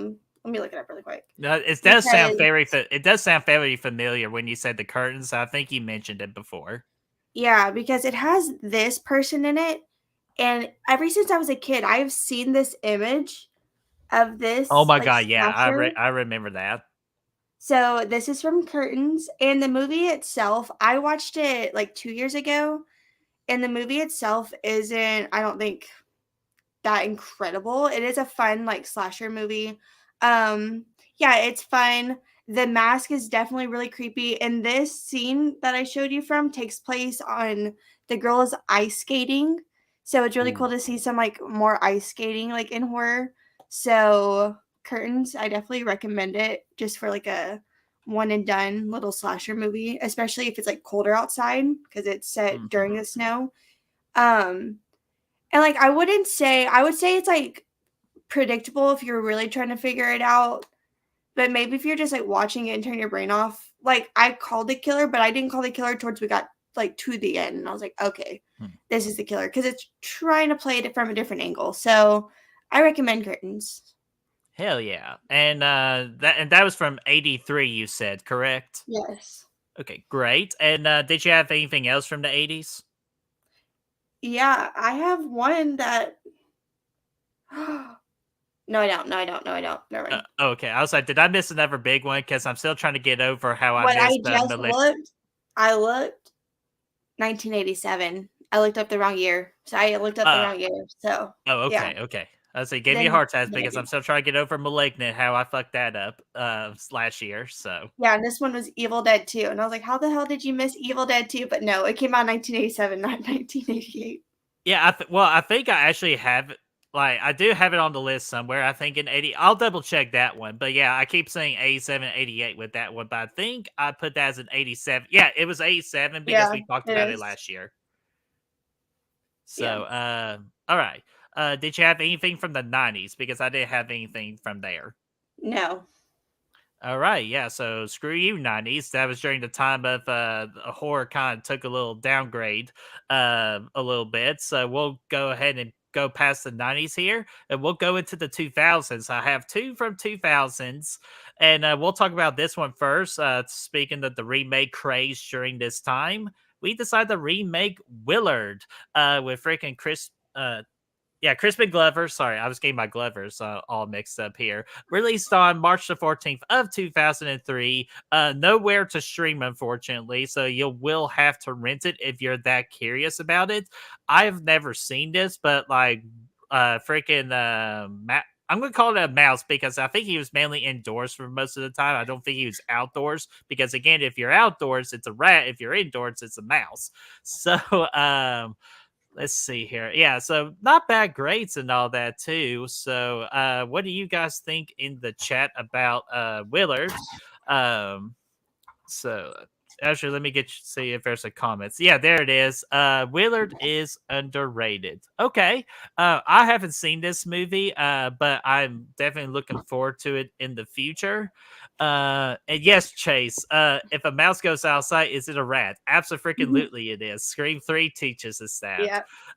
me look it up really quick. No, it does sound Because it does sound very familiar when you said the curtains. I think you mentioned it before. yeah, because it has this person in it. And ever since I was a kid, I've seen this image of Oh this my like god, yeah, slasher. I remember that. So this is from Curtains, and the movie itself, I watched it like 2 years ago, and the movie itself isn't, I don't think, that incredible. It is a fun like slasher movie. Yeah, it's fun. The mask is definitely really creepy. And this scene that I showed you from takes place on the girl is ice skating. So it's really cool Ooh. to see some like more ice skating like in horror. So Curtains, I definitely recommend it just for like a one and done little slasher movie, especially if it's like colder outside because it's set Mhm. during the snow. Um and like I would say it's like predictable if you're really trying to figure it out. But maybe if you're just like watching it and turn your brain off, like I called the killer, but I didn't call the killer towards we got like to the end. And I was like, okay, Hmm. this is the killer. Because it's trying to play it from a different angle. So I recommend Curtains. Hell yeah. And that was from 83 you said, correct? Yes. Okay, great. And did you have anything else from the 80s? Yeah, I have one that no, I don't. No, I don't. No, I don't. Never mind. Okay, I was like, did I miss another big one? Because I'm still trying to get over how I What I missed just looked, I looked 1987. I looked up the wrong year. So I looked up the uh wrong year. So, oh, yeah. okay. I was like, gave me a Then hard time the because I'm 80s. still trying to get over Malignant, how I fucked that up last year. So Yeah, and this one was Evil Dead 2. And I was like, how the hell did you miss Evil Dead 2? But no, it came out in 1987, not 1988. yeah, well, I think I actually have like I do have it on the list somewhere. I think in 80, I'll double check that one. But yeah, I keep saying 87, 88 with that one. But I think I put that as an 87. Yeah, it was 87 because Yeah, we talked it about it is. last year. Yeah. So, all right. Did you have anything from the 90s? Because I didn't have anything from there. No. All right, yeah. So screw you, 90s. That was during the time of the horror kind of took a little downgrade, a little bit. So we'll go ahead and go past the 90s here, and we'll go into the 2000s. I have two from 2000s, and we'll talk about this one first. Speaking of the remake craze during this time, we decided to remake Willard, with freaking Chris. Yeah, Crispin Glover. Sorry, I was getting my Glovers all mixed up here. Released on March the 14th of 2003. Nowhere to stream, unfortunately, so you will have to rent it if you're that curious about it. I've never seen this, but like, freaking I'm gonna call it a mouse because I think he was mainly indoors for most of the time. I don't think he was outdoors because again, if you're outdoors, it's a rat. If you're indoors, it's a mouse. So, let's see here. Yeah, so not bad grades and all that too. So what do you guys think in the chat about Willard? Um so actually let me see if there's a comments. Yeah, there it is. Willard is underrated. Okay. I haven't seen this movie, but I'm definitely looking forward to it in the future. And yes, Chase, if a mouse goes outside, is it a rat? Absolutely it is. Scream 3 teaches us that.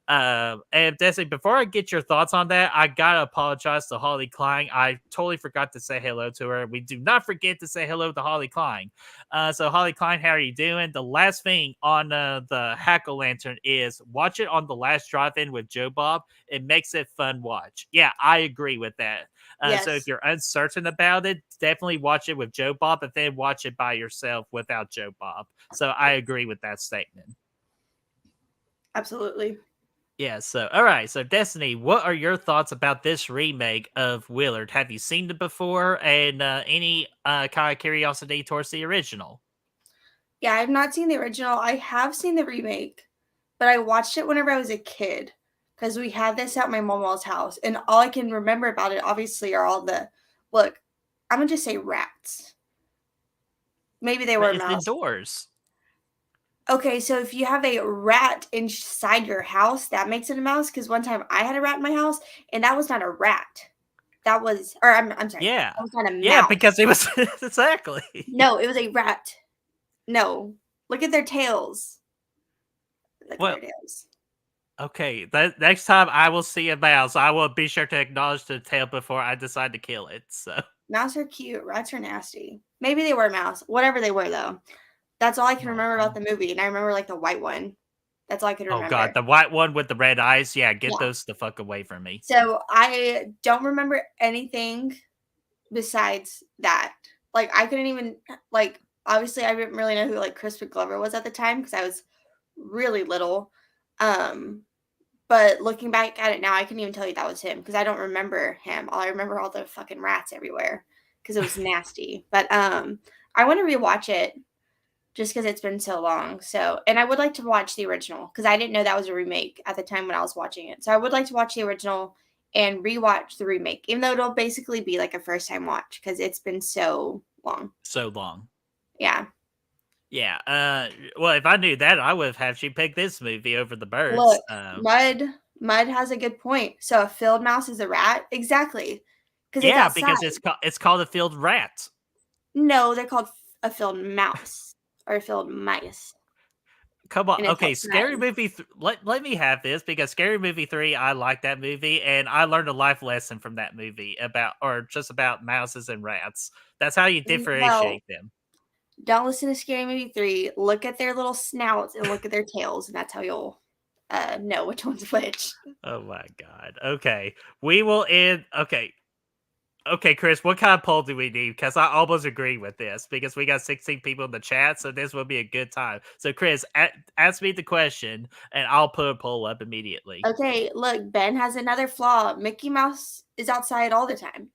Yeah. And Desi, before I get your thoughts on that, I gotta apologize to Holly Klein. I totally forgot to say hello to her. We do not forget to say hello to Holly Klein. So Holly Klein, how are you doing? The last thing on the Hack-O-Lantern is watch it on the last drive-in with Joe Bob. It makes it fun watch. Yeah, I agree with that. So if Yes. you're uncertain about it, definitely watch it with Joe Bob, but then watch it by yourself without Joe Bob. So I agree with that statement. Absolutely. Yeah, so all right, so Destiny, what are your thoughts about this remake of Willard? Have you seen it before? And any kind of curiosity towards the original? Yeah, I've not seen the original. I have seen the remake, but I watched it whenever I was a kid because we had this at my mom's house, and all I can remember about it, obviously, are all the look. I'm gonna just say rats. Maybe they But were it's mouse. indoors. Okay, so if you have a rat inside your house, that makes it a mouse. Because one time I had a rat in my house, and that was not a rat. That was, or I'm sorry, Yeah. that was not a Yeah, mouse. because it was exactly. No, it was a rat. No, look at their tails. Look at Well, their tails. Okay, that next time I will see a mouse, I will be sure to acknowledge the tail before I decide to kill it. So, Mouse are cute. Rats are nasty. Maybe they were mouse. Whatever they were, though. That's all I can oh, remember about the movie. And I remember, like, the white one. That's all I could oh god, remember. the white one with the red eyes. Yeah, get Yeah. those the fuck away from me. So I don't remember anything besides that. Like, I couldn't even, like, obviously, I didn't really know who, like, Crispin Glover was at the time because I was really little. Um, but looking back at it now, I couldn't even tell you that was him because I don't remember him. All I remember all the fucking rats everywhere because it was nasty. But I want to rewatch it just because it's been so long. So, and I would like to watch the original because I didn't know that was a remake at the time when I was watching it. So I would like to watch the original and rewatch the remake, even though it'll basically be like a first time watch because it's been so long. So long. Yeah. Yeah. Well, if I knew that, I would have had you pick this movie over the birds. Look, Mud has a good point. So a field mouse is a rat? Exactly. Because it's Yeah, outside. because it's called a field rat. No, they're called a field mouse or a field mice. Come on. And it's Okay, Scary outside. Movie. Let me have this because Scary Movie 3, I like that movie, and I learned a life lesson from that movie just about mouses and rats. That's how you Well, differentiate them. don't listen to Scary Movie 3. Look at their little snouts and look at their tails, and that's how you'll know which one's which. Oh my god. Okay, we will end. Okay, Chris. What kind of poll do we need? Because I almost agree with this because we got 16 people in the chat, so this will be a good time. So, Chris, ask me the question, and I'll put a poll up immediately. Okay, look, Ben has another flaw. Mickey Mouse is outside all the time.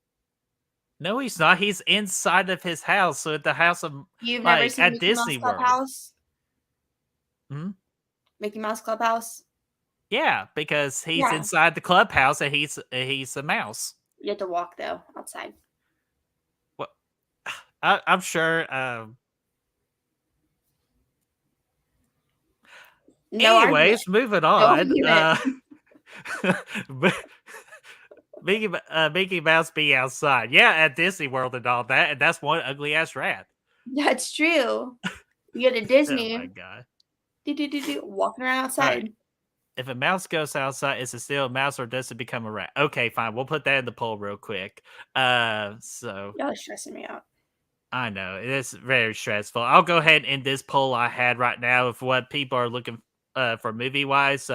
No, he's not. He's inside of his house. So at the house of You've never like seen at Mickey Mouse Disney World. Clubhouse? Hmm? Mickey Mouse Clubhouse? Yeah, because he's Yeah. inside the clubhouse and he's a mouse. You have to walk, though, outside. Well, I'm sure. No argument. Anyways, moving No on. argument. Mickey Mouse be outside. Yeah, at Disney World and all that, and that's one ugly ass rat. That's true. You go to Oh my Disney, god! walking around All right, outside. if a mouse goes outside, is it still a mouse or does it become a rat? Okay, fine. We'll put that in the poll real quick. So Y'all are stressing me out. I know it is very stressful. I'll go ahead and end this poll I had right now of what people are looking for movie wise.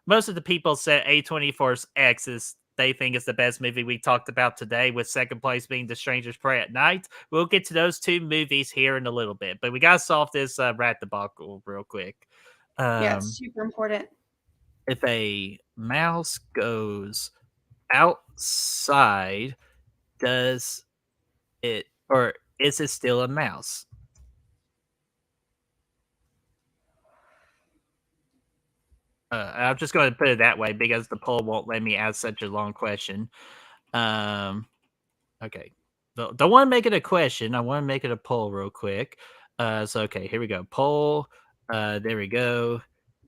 Most of the people said A24's X is they think is the best movie we talked about today, with second place being The Strangers Pray at Night. We'll get to those two movies here in a little bit, but we gotta solve this rat debacle real quick. Yeah, it's super important. If a mouse goes outside, does it or is it still a mouse? I'm just going to put it that way because the poll won't let me ask such a long question. Okay. Don't want to make it a question. I want to make it a poll real quick. So, okay, here we go. Poll. There we go.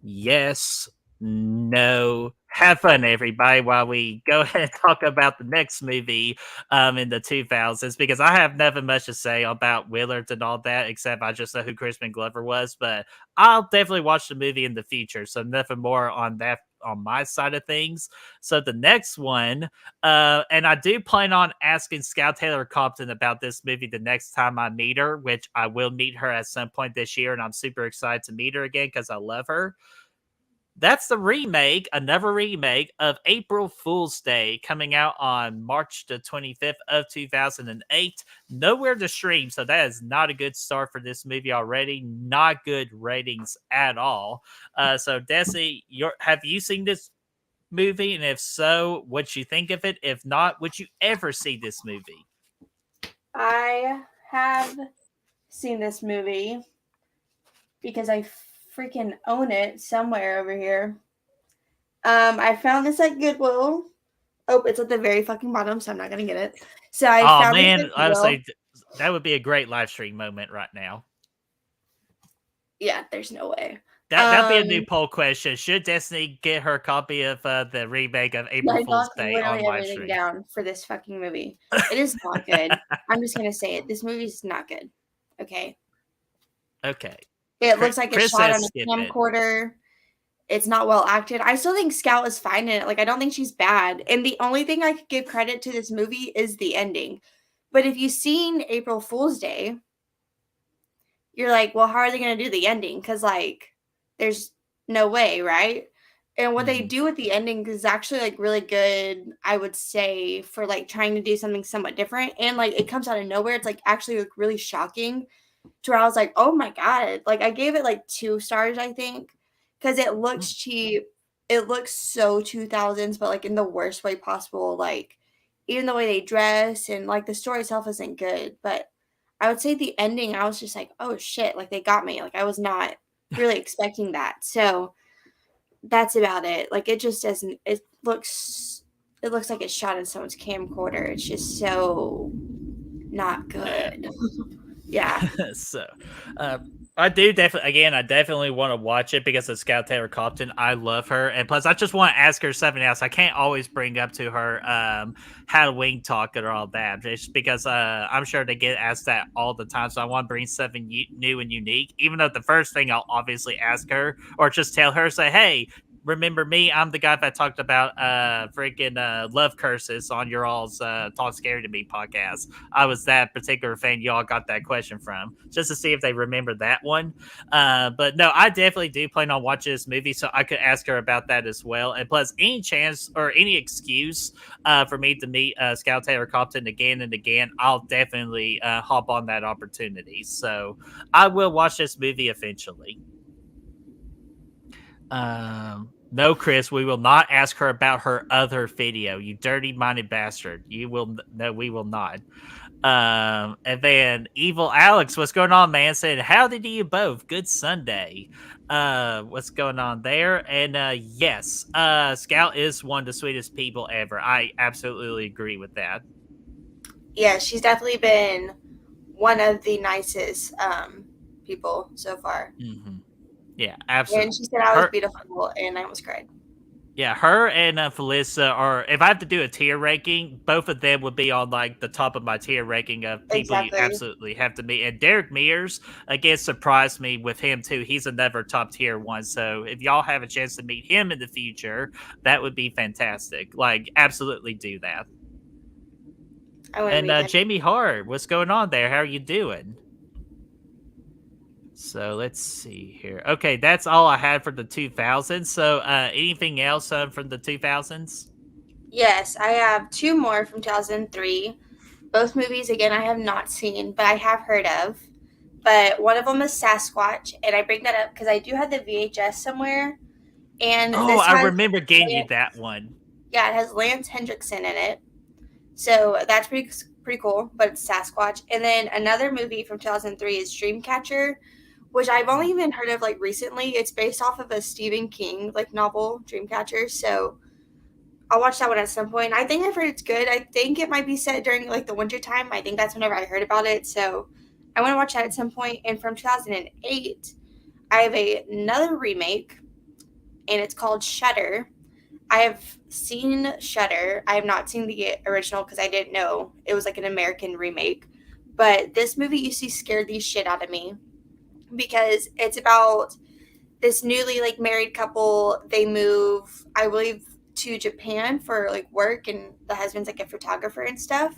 Yes. No. Have fun, everybody, while we go ahead and talk about the next movie in the 2000s, because I have nothing much to say about Willards and all that, except I just know who Crispin Glover was, but I'll definitely watch the movie in the future, so nothing more on that on my side of things. So the next one, and I do plan on asking Scout Taylor Compton about this movie the next time I meet her, which I will meet her at some point this year, and I'm super excited to meet her again because I love her. That's the remake, another remake of April Fool's Day, coming out on March the 25th of 2008. Nowhere to stream, so that is not a good start for this movie already. Not good ratings at all. So, Desi, have you seen this movie? And if so, what you think of it? If not, would you ever see this movie? I have seen this movie because I freaking own it somewhere over here. I found this at Goodwill. Oh, it's at the very fucking bottom, so I'm not gonna get it. So I found this at I would Goodwill. say that would be a great live stream moment right now. Yeah, there's no way. That'd be a new poll question. Should Destiny get her copy of the remake of April I Fool's knocked Day on literally live everything stream? down for this fucking movie. It is not good. I'm just gonna say it. This movie's not good. Okay. Okay. It looks like Chris it's shot on says a skip it. camcorder. it's not well acted. I still think Scout is fine in it. Like, I don't think she's bad. And the only thing I could give credit to this movie is the ending. But if you've seen April Fool's Day, you're like, well, how are they going to do the ending? Because, like, there's no way, right? And what they Mhm. do with the ending is actually, like, really good, I would say, for, like, trying to do something somewhat different. And, like, it comes out of nowhere. It's, like, actually, like, really shocking to where I was like, oh my God. Like, I gave it, like, 2 stars, I think, because it looks Mm. cheap. It looks so 2000s, but, like, in the worst way possible. Like, even the way they dress and, like, the story itself isn't good, but I would say the ending, I was just like, "Oh, shit," like, they got me, like, I was not really expecting that, so that's about it, like, it just doesn't it looks like it's shot in someone's camcorder, it's just so not Yeah. good. Yeah. So, uh, I do definitely, again, I definitely want to watch it because of Scout Taylor Compton. I love her, and plus, I just want to ask her something else. I can't always bring up to her Halloween talk or all that, just because I'm sure they get asked that all the time. So I want to bring something new and unique. Even though the first thing I'll obviously ask her or just tell her, say, "Hey, remember me? I'm the guy that talked about freaking love curses on your all's Talk Scary to Me podcast. I was that particular fan y'all got that question from, just to see if they remember that one. But no, I definitely do plan on watching this movie, so I could ask her about that as well. And plus, any chance or any excuse for me to meet Scout Taylor Compton again and again, I'll definitely hop on that opportunity. So I will watch this movie eventually. No, Chris, we will not ask her about her other video. You dirty minded bastard. You will no, we will not. And then Evil Alex, what's going on, man? Saying, howdy to you both. Good Sunday. What's going on there? And yes, Scout is one of the sweetest people ever. I absolutely agree with that. Yeah, she's definitely been one of the nicest, people so far, Hmm. Yeah, and absolutely. she said I was Her beautiful, and I almost cried. Yeah, her and Felissa are. If I have to do a tier ranking, both of them would be on like the top of my tier ranking of people you Exactly. absolutely have to meet. And Derek Mears again surprised me with him too. He's another top tier one. So if y'all have a chance to meet him in the future, that would be fantastic. Like, absolutely do that. I wanna And meet him. Jamie Hart, what's going on there? How are you doing? So let's see here. Okay, that's all I had for the 2000s. So anything else from the 2000s? Yes, I have 2 more from 2003. Both movies, again, I have not seen, but I have heard of. But one of them is Sasquatch, and I bring that up because I do have the VHS somewhere, and Oh, this I has remember getting you that Lance, one. yeah, it has Lance Hendrickson in it. So that's pretty cool, but it's Sasquatch. And then another movie from 2003 is Dreamcatcher, which I've only Mm. even heard of like recently. It's based off of a Stephen King like novel, Dreamcatcher. So I'll watch that one at some point. I think I've heard it's good. I think it might be set during like the winter time. I think that's whenever I heard about it. So I want to watch that at some point. And from 2008, I have another remake, and it's called Shutter. I have seen Shutter. I have not seen the original because I didn't know it was like an American remake. But this movie used to scare the shit out of me because it's about this newly like married couple. They move, I believe, to Japan for like work, and the husband's like a photographer and stuff.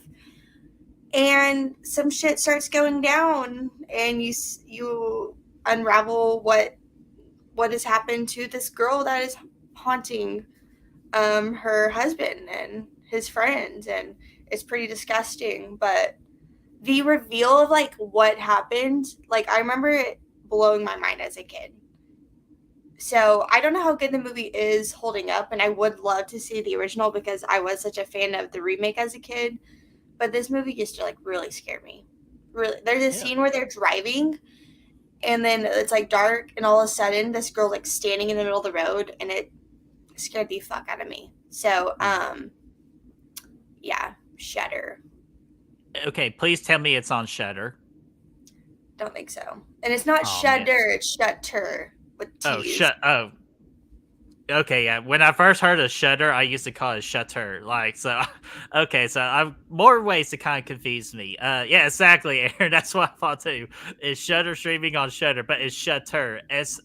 And some shit starts going down, and you unravel what has happened to this girl that is haunting her husband and his friends, and it's pretty disgusting. But the reveal of like what happened, like I remember it blowing my mind as a kid. So I don't know how good the movie is holding up, and I would love to see the original because I was such a fan of the remake as a kid. But this movie used to like really scare me. Really, there's a Yeah. scene where they're driving, and then it's like dark, and all of a sudden this girl like standing in the middle of the road, and it scared the fuck out of me. So yeah, Shutter. Okay, please tell me it's on Shutter. Don't think so. And it's not Oh man. Shudder, it's Shutter with Oh, T's. Oh, Okay, yeah. When I first heard of Shutter, I used to call it Shutter. Like, so, okay, so I've more ways to kind of confuse me. Yeah, exactly, Aaron. That's what I thought too. Is Shutter streaming on Shutter, but it's Shutter, Shutter,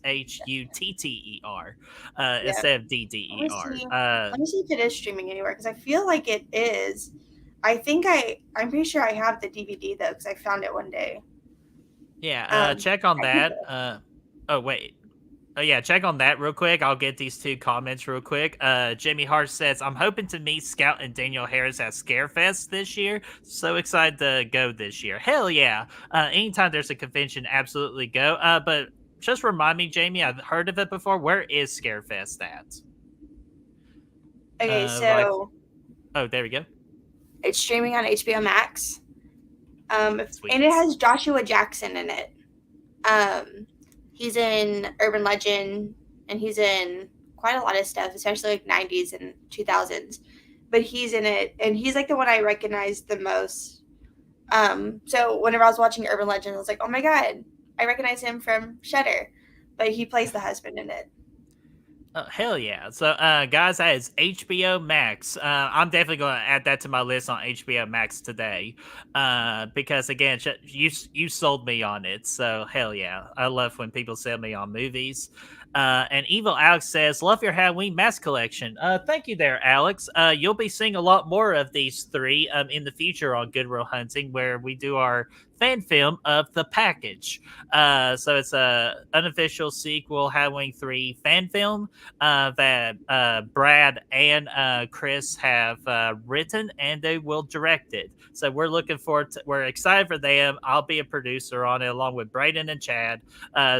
Yeah. instead of DDER. Let me see if it is streaming anywhere because I feel like it is. I'm pretty sure I have the DVD though because I found it one day. Yeah. Check on I think that. Oh wait. Oh yeah, check on that real quick. I'll get these two comments real quick. Jimmy Hart says, "I'm hoping to meet Scout and Daniel Harris at Scarefest this year. So excited to go this year. Hell yeah! Anytime there's a convention, absolutely go. But just remind me, Jamie, I've heard of it before. Where is Scarefest at? okay, Like, so oh, there we go. it's streaming on HBO Max. And it Sweet. has Joshua Jackson in it. Um, he's in Urban Legend, and he's in quite a lot of stuff, especially like '90s and 2000s. But he's in it, and he's like the one I recognize the most. So whenever I was watching Urban Legend, I was like, oh my god, I recognize him from Shutter. But he plays the husband in it. Oh, hell yeah. So, guys, that is HBO Max. I'm definitely going to add that to my list on HBO Max today. Because, again, you sold me on it. So, hell yeah. I love when people sell me on movies. And Evil Alex says, "Love your Halloween mask collection." Thank you there, Alex. You'll be seeing a lot more of these three in the future on Goodwill Hunting, where we do our fan film of The Package. So it's a unofficial sequel Halloween 3 fan film that Brad and Chris have written, and they will direct it. So we're looking forward to. We're excited for them. I'll be a producer on it along with Brayden and Chad.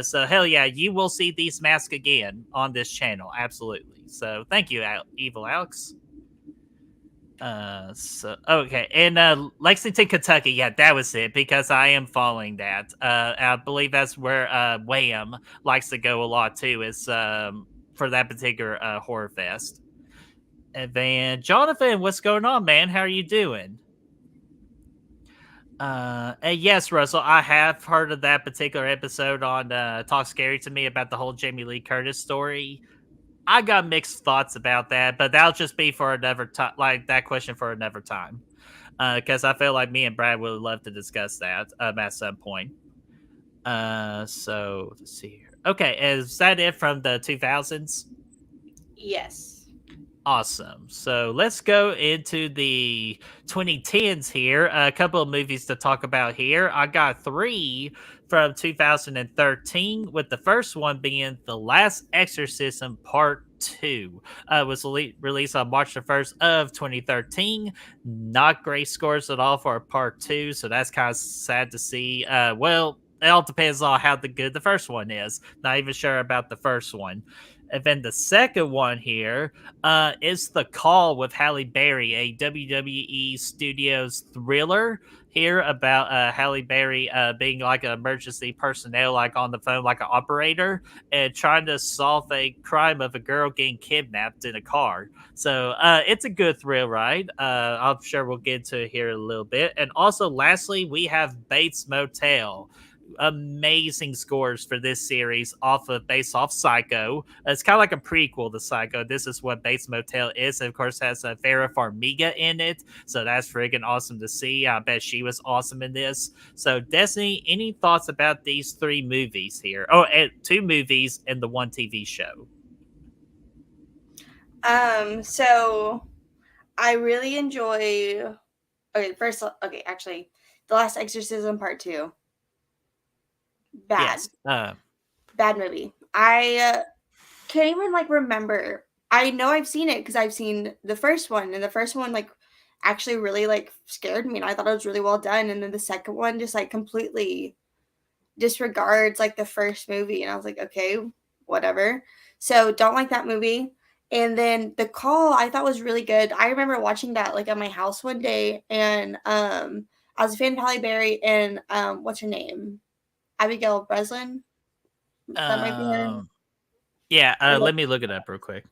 So hell yeah, you will see these masks again on this channel, absolutely. So thank you, Evil Alex. So okay, and Lexington, Kentucky, yeah, that was it because I am following that. I believe that's where Wham likes to go a lot too. Is for that particular horror fest. And then Jonathan, what's going on, man? How are you doing? And yes, Russell, I have heard of that particular episode on Talk Scary to Me about the whole Jamie Lee Curtis story. I got mixed thoughts about that, but that'll just be for another time. Like that question for another time, because I feel like me and Brad would love to discuss that at some point. So let's see here. Okay, is that it from the 2000s? Yes. Awesome. So let's go into the 2010s here. A couple of movies to talk about here. I got three from 2013, with the first one being The Last Exorcism Part 2. Was released on March the 1st of 2013. Not great scores at all for Part 2, so that's kind of sad to see. Well, it all depends on how good the first one is. Not even sure about the first one. And then the second one here is The Call with Halle Berry, a WWE Studios thriller here about Halle Berry being like an emergency personnel, like on the phone, like an operator, and trying to solve a crime of a girl getting kidnapped in a car. So it's a good thrill ride. I'm sure we'll get to it here in a little bit. And also, lastly, we have Bates Motel. Amazing scores for this series based off Psycho. It's kind of like a prequel to Psycho. This is what Bates Motel is. And of course, has Farrah Farmiga in it, so that's friggin' awesome to see. I bet she was awesome in this. So, Destiny, any thoughts about these three movies here? Oh, and two movies and the one TV show. So I really enjoy. Okay, first, okay, actually, The Last Exorcism Part 2. Bad. Yes. Bad movie. I can't even like remember. I know I've seen it because I've seen the first one, and the first one like actually really like scared me, and I thought it was really well done. And then the second one just like completely disregards like the first movie, and I was like, okay, whatever. So don't like that movie. And then The Call I thought was really good. I remember watching that like at my house one day, and I was a fan of Halle Berry and what's her name? Abigail Breslin. That might be her. Yeah. Or Let me look it up real quick.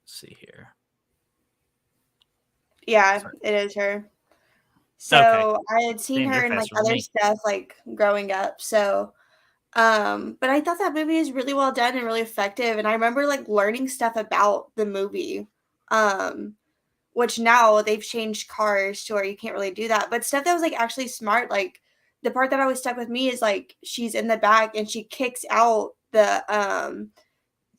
Let's see here. yeah, Sorry. it is her. Okay. So I had seen Damn, her you're in like faster than other me. stuff like growing up. So But I thought that movie is really well done and really effective, and I remember like learning stuff about the movie. Um, which now they've changed cars to where you can't really do that. But stuff that was like actually smart, like the part that always stuck with me is like she's in the back and she kicks out the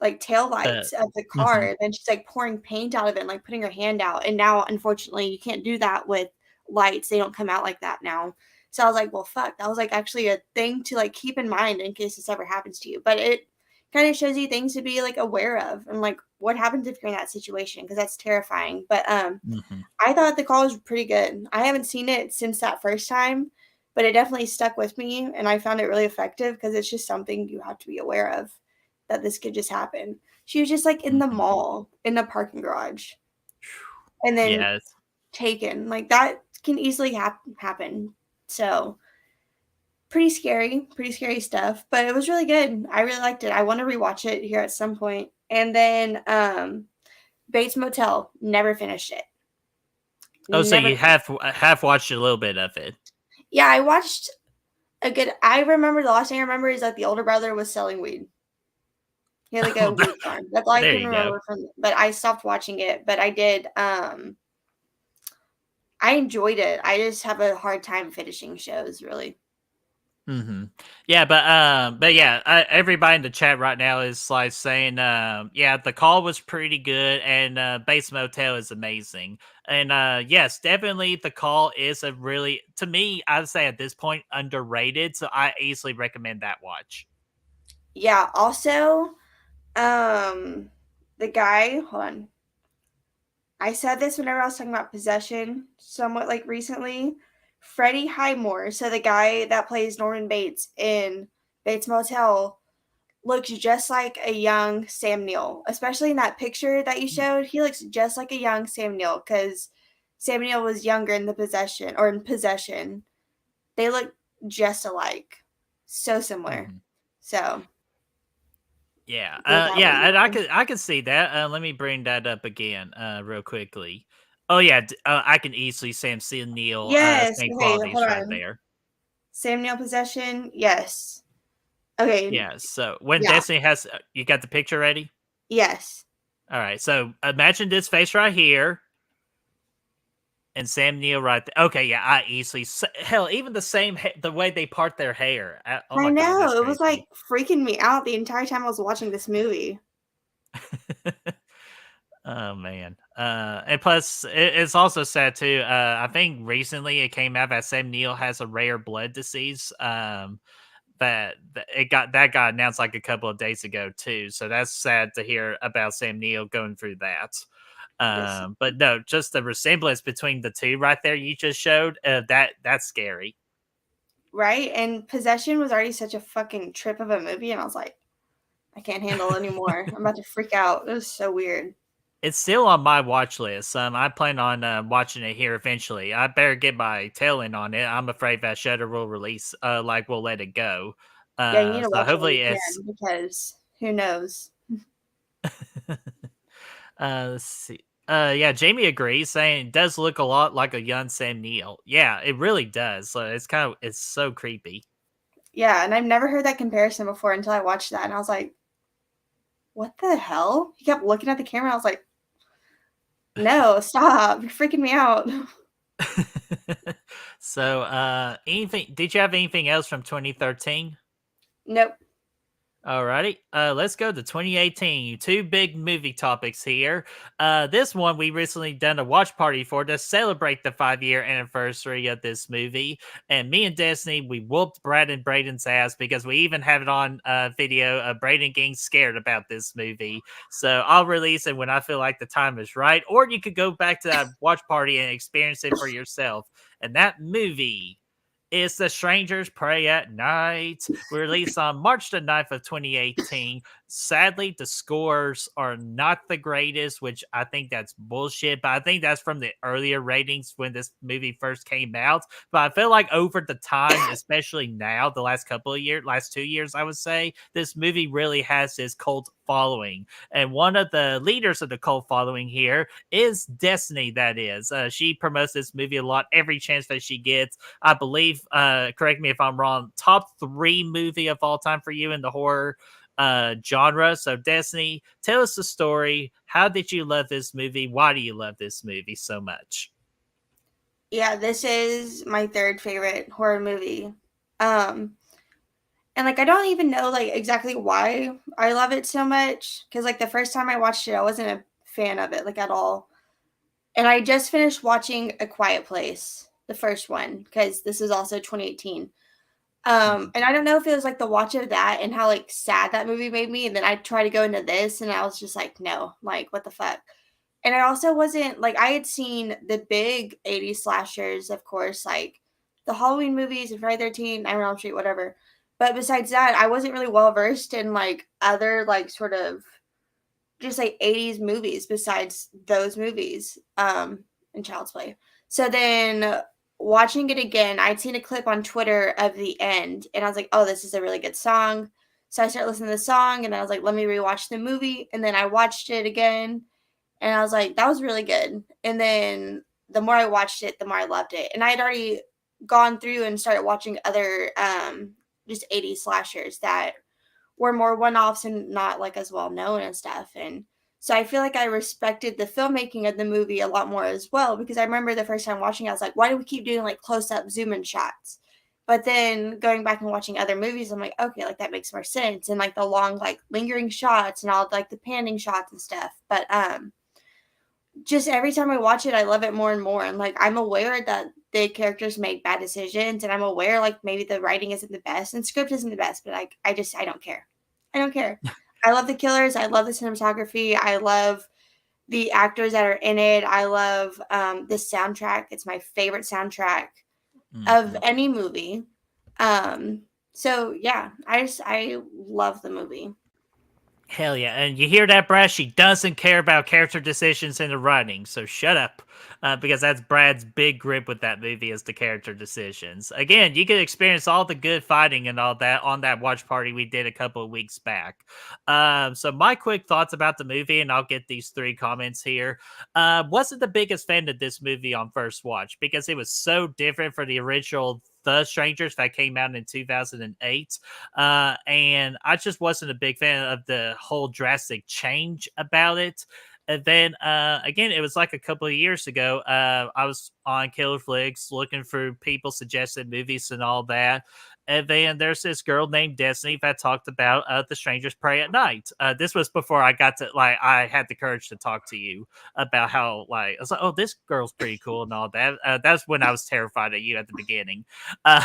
like tail The lights of the car, mhm, and then she's like pouring paint out of it and like putting her hand out. And now unfortunately you can't do that with lights. They don't come out like that now. So I was like, well fuck, that was like actually a thing to like keep in mind in case this ever happens to you. But it kind of shows you things to be like aware of and like what happens if you're in that situation because that's terrifying. But mhm, I thought the call was pretty good. I haven't seen it since that first time, but it definitely stuck with me and I found it really effective because it's just something you have to be aware of that this could just happen. She was just like in the mhm. mall, in the parking garage, and then Yes. taken. Like that can easily happen. So, pretty scary stuff, but it was really good. I really liked it. I want to rewatch it here at some point. And then Bates Motel, never finished it. Oh, so Never. you have watched a little bit of it. Yeah, I watched a good. I remember the last thing I remember is that the older brother was selling weed. He had like a Oh, weed farm. That's all I there can you go. remember from. But I stopped watching it. But I did. I enjoyed it. I just have a hard time finishing shows. Really. Yeah, but yeah, everybody in the chat right now is like saying, yeah, the call was pretty good, and Base Motel is amazing, and yes, definitely the call is a really, to me, I'd say at this point underrated. So I easily recommend that watch. Yeah. Also, um, the guy. Hold on. I said this whenever I was talking about possession, somewhat like recently. Freddie Highmore, so the guy that plays Norman Bates in Bates Motel, looks just like a young Sam Neill, especially in that picture that you showed. He looks just like a young Sam Neill because Sam Neill was younger in the possession or in possession. They look just alike, so similar. Mm-hmm. So Yeah, give that what yeah, you and will. I could see that. Let me bring that up again, real quickly. Oh yeah, I can easily Sam see Neil, Yes. same Okay. Hold qualities right on. there. Sam Neill possession. Yes. Okay. Yeah. So when Yeah. Destiny has, you got the picture ready? Yes. All right. So imagine this face right here, and Sam Neill right there. Okay. Yeah. I easily hell even the same the way they part their hair. Oh I my god, know. that's It was like crazy. freaking me out the entire time I was watching this movie. Oh man. And plus, it's also sad too. I think recently it came out that Sam Neill has a rare blood disease. That it got announced like a couple of days ago too. So that's sad to hear about Sam Neill going through that. This But no, just the resemblance between the two right there you just showed. That's scary. right? And Possession was already such a fucking trip of a movie, and I was like, I can't handle it anymore. I'm about to freak out. It was so weird. It's still on my watch list. I plan on watching it here eventually. I better get my tail in on it. I'm afraid that Shutter will release, like we'll let it go. Yeah, you need to So watch it when you hopefully it's. can because who knows? Let's see. Yeah, Jamie agrees, saying it does look a lot like a young Sam Neill. Yeah, it really does. So it's so creepy. Yeah, and I've never heard that comparison before until I watched that, and I was like, what the hell? He kept looking at the camera. I was like, no, stop. You're freaking me out. So, anything? Did you have anything else from 2013? Nope. Alrighty, let's go to 2018. Two big movie topics here. This one we recently done a watch party for to celebrate the 5 year anniversary of this movie. And me and Destiny, we whooped Brad and Braden's ass because we even have it on video of Braden getting scared about this movie. So I'll release it when I feel like the time is right. Or you could go back to that watch party and experience it for yourself. And that movie, it's The Strangers Pray at Night, released on March the 9th of 2018. Sadly, the scores are not the greatest, which I think that's bullshit. But I think that's from the earlier ratings when this movie first came out. But I feel like over the time, especially now, the last couple of years, last 2 years, I would say, this movie really has this cult following. And one of the leaders of the cult following here is Destiny, that is. She promotes this movie a lot every chance that she gets. I believe, correct me if I'm wrong, top three movie of all time for you in the horror genre. So, Destiny, tell us the story. How did you love this movie? Why do you love this movie so much? Yeah, this is my third favorite horror movie. Um, and like I don't even know like exactly why I love it so much because like the first time I watched it, I wasn't a fan of it like at all. And I just finished watching A Quiet Place, the first one, because this is also 2018. And I don't know if it was like the watch of that and how like sad that movie made me, and then I tried to go into this, and I was just like, no, like what the fuck. And I also wasn't like I had seen the big 80s slashers, of course, like the Halloween movies and Friday 13, Nightmare on Elm Street, whatever. But besides that, I wasn't really well versed in like other like sort of just like 80s movies besides those movies and Child's Play. So then watching it again, I'd seen a clip on Twitter of the end and I was like, oh, this is a really good song. So I started listening to the song and I was like, let me rewatch the movie. And then I watched it again and I was like, that was really good. And then the more I watched it, the more I loved it. And I had already gone through and started watching other just 80s slashers that were more one-offs and not like as well known and stuff. And so I feel like I respected the filmmaking of the movie a lot more as well because I remember the first time watching, I was like, why do we keep doing like close-up zoom-in shots? But then going back and watching other movies, I'm like, okay, like that makes more sense. And like the long, like lingering shots and all like the panning shots and stuff. But just every time I watch it, I love it more and more. And like I'm aware that the characters make bad decisions, and I'm aware like maybe the writing isn't the best and script isn't the best, but like I don't care. I don't care. I love the killers. I love the cinematography. I love the actors that are in it. I love the soundtrack. It's my favorite soundtrack of Mhm. any movie. Um, so yeah, I love the movie. Hell yeah. And you hear that, Brad? She doesn't care about character decisions in the writing, so shut up. Because that's Brad's big grip with that movie is the character decisions. Again, you could experience all the good fighting and all that on that watch party we did a couple of weeks back. So my quick thoughts about the movie, and I'll get these three comments here. Wasn't the biggest fan of this movie on first watch because it was so different from the original The Strangers that came out in 2008. And I just wasn't a big fan of the whole drastic change about it. And then again, it was like a couple of years ago. I was on Killer Flicks looking for people suggested movies and all that. And then there's this girl named Destiny that talked about The Strangers Pray at Night. This was before I got to, like, I had the courage to talk to you about how, like, I was like, oh, this girl's pretty cool and all that. That's when I was terrified of you at the beginning. Uh,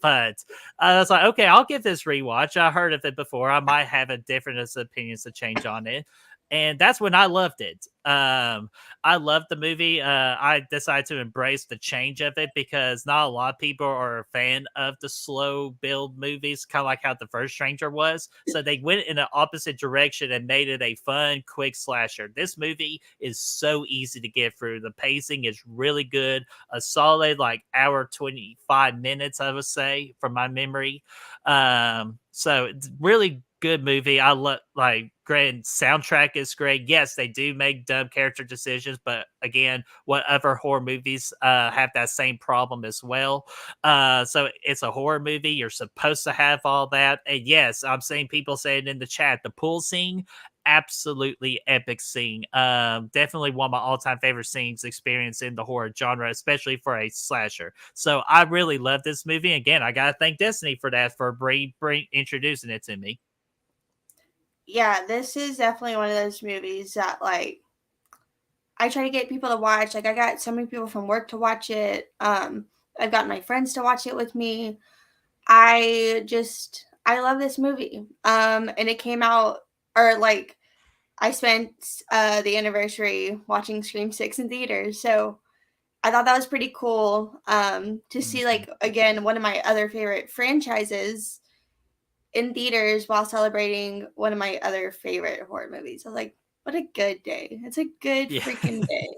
but I was like, okay, I'll give this rewatch. I heard of it before. I might have a different opinions to change on it. And that's when I loved it. I loved the movie. I decided to embrace the change of it because not a lot of people are a fan of the slow build movies, kind of like how the first Stranger was. So they went in an opposite direction and made it a fun, quick slasher. This movie is so easy to get through. The pacing is really good. A solid like hour 25 minutes, I would say, from my memory. So it's really good movie. I love like great soundtrack is great. Yes, they do make dumb character decisions, but again, what other horror movies have that same problem as well? So it's a horror movie. You're supposed to have all that. And yes, I'm seeing people saying in the chat the pool scene. Absolutely epic scene. Definitely one of my all-time favorite scenes experienced in the horror genre, especially for a slasher. So I really love this movie. Again, I gotta thank Destiny for that for introducing it to me. Yeah, this is definitely one of those movies that like I try to get people to watch. Like I got so many people from work to watch it. I've got my friends to watch it with me. I love this movie. And it came out or like I spent the anniversary watching Scream 6 in theaters. So I thought that was pretty cool. To see Mhm. like again one of my other favorite franchises in theaters while celebrating one of my other favorite horror movies. I was like, what a good day. It's a good Yeah. freaking day.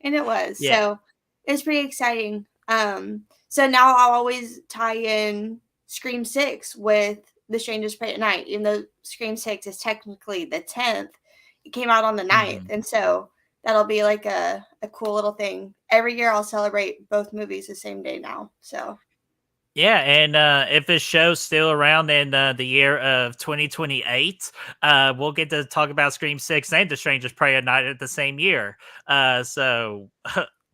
And it was. Yeah. So it's pretty exciting. So now I'll always tie in Scream 6 with The Strangers Pray at Night, even though Scream 6 is technically the 10th. It came out on the 9th. Mhm. And so that'll be like a cool little thing. Every year I'll celebrate both movies the same day now. So Yeah, and if this show's still around in the year of 2028, we'll get to talk about Scream 6 and The Strangers Prey at Night at the same year. So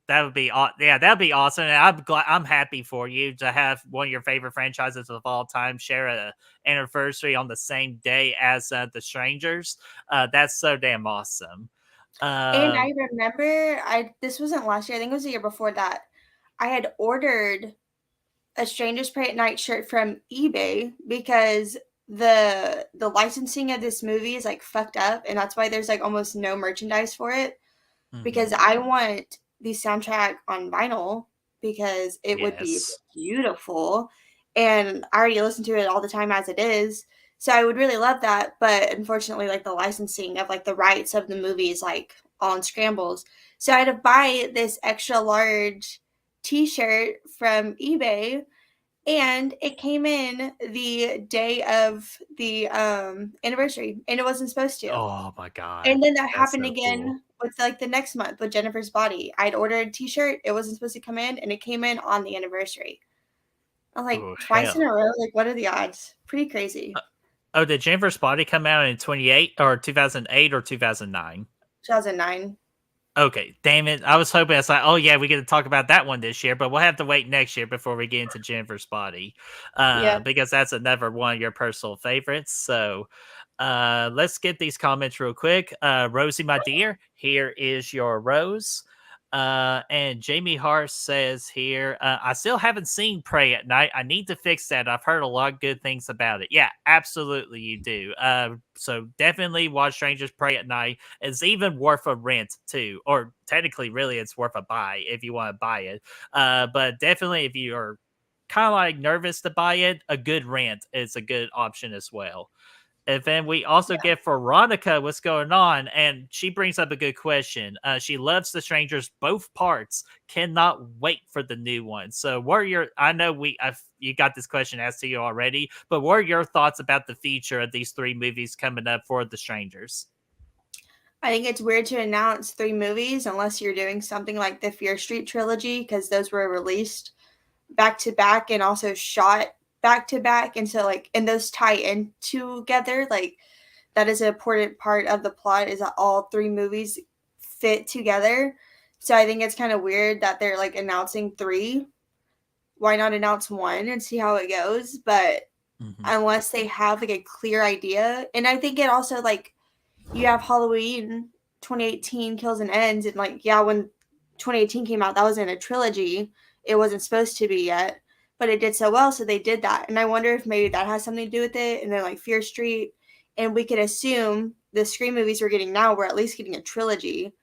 that would be yeah, that'd be awesome. And I'm happy for you to have one of your favorite franchises of all time share a anniversary on the same day as The Strangers. That's so damn awesome. and Um, I remember I this wasn't last year, I think it was the year before that. I had ordered a Strangers Pray at Night shirt from eBay because the licensing of this movie is like fucked up, and that's why there's like almost no merchandise for it, because mhm. I want the soundtrack on vinyl because it would be Yes. beautiful. And I already listen to it all the time as it is. So I would really love that. But unfortunately, like the licensing of like the rights of the movie is like all in scrambles. So I had to buy this extra large t shirt from eBay, and it came in the day of the anniversary, and it wasn't supposed to. Oh my God. And then that That's happened so cool. again with, like, the next month with Jennifer's Body. I'd ordered a t-shirt, it wasn't supposed to come in, and it came in on the anniversary. I'm like, Oh, twice in a hell. row? Like, what are the odds? Pretty crazy. Oh, did Jennifer's Body come out in 28 or 2008 or 2009? 2009. Okay, damn it. I was hoping it's like, oh yeah, we get to talk about that one this year, but we'll have to wait next year before we get into Jennifer's Body. Yeah. Because that's another one of your personal favorites. So let's get these comments real quick. Rosie, my dear, here is your rose. And Jamie Hart says here, I still haven't seen Prey at Night. I need to fix that. I've heard a lot of good things about it. Yeah, absolutely, you do. So definitely watch Strangers Prey at Night. It's even worth a rent too, or technically, really, it's worth a buy if you want to buy it. But definitely, if you are kind of like nervous to buy it, a good rent is a good option as well. And then we also Yeah. get Veronica what's going on, and she brings up a good question. She loves The Strangers both parts. Cannot wait for the new one. So, what are your? I know you got this question asked to you already, but what are your thoughts about the feature of these three movies coming up for The Strangers? I think it's weird to announce 3 movies unless you're doing something like the Fear Street trilogy, because those were released back to back and also shot back to back, and so, like, and those tie in together, like, that is an important part of the plot, is that all 3 movies fit together. So I think it's kind of weird that they're like announcing 3. Why not announce 1 and see how it goes? But Hmm. unless they have like a clear idea, and I think it also, like, you have Halloween 2018 Kills and Ends, and like, yeah, when 2018 came out, that was in a trilogy. It wasn't supposed to be yet, but it did so well, so they did that. And I wonder if maybe that has something to do with it. And then like Fear Street, and we could assume the Scream movies we're getting now, we're at least getting a trilogy.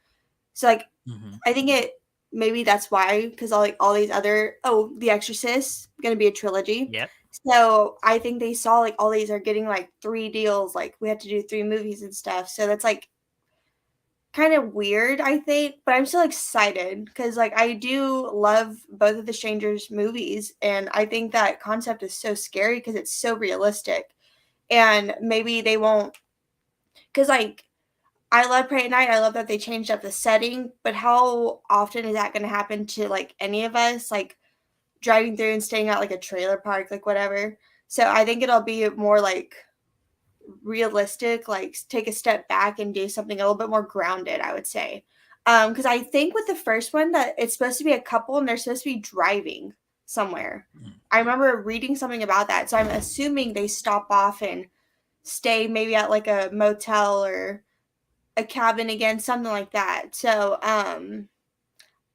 So like, Hmm. I think it maybe that's why, because all these other, oh, The Exorcist gonna be a trilogy. Yep. So I think they saw like all these are getting like 3 deals, like we have to do 3 movies and stuff. So that's like kind of weird, I think, but I'm still excited because like I do love both of the Strangers movies, and I think that concept is so scary because it's so realistic. And maybe they won't, because like I love Pray at Night. I love that they changed up the setting, but how often is that going to happen to like any of us? Like driving through and staying at like a trailer park, like whatever. So I think it'll be more like realistic, like take a step back and do something a little bit more grounded, I would say. Because I think with the first one that it's supposed to be a couple and they're supposed to be driving somewhere. I remember reading something about that. So I'm assuming they stop off and stay maybe at like a motel or a cabin again, something like that. So I'm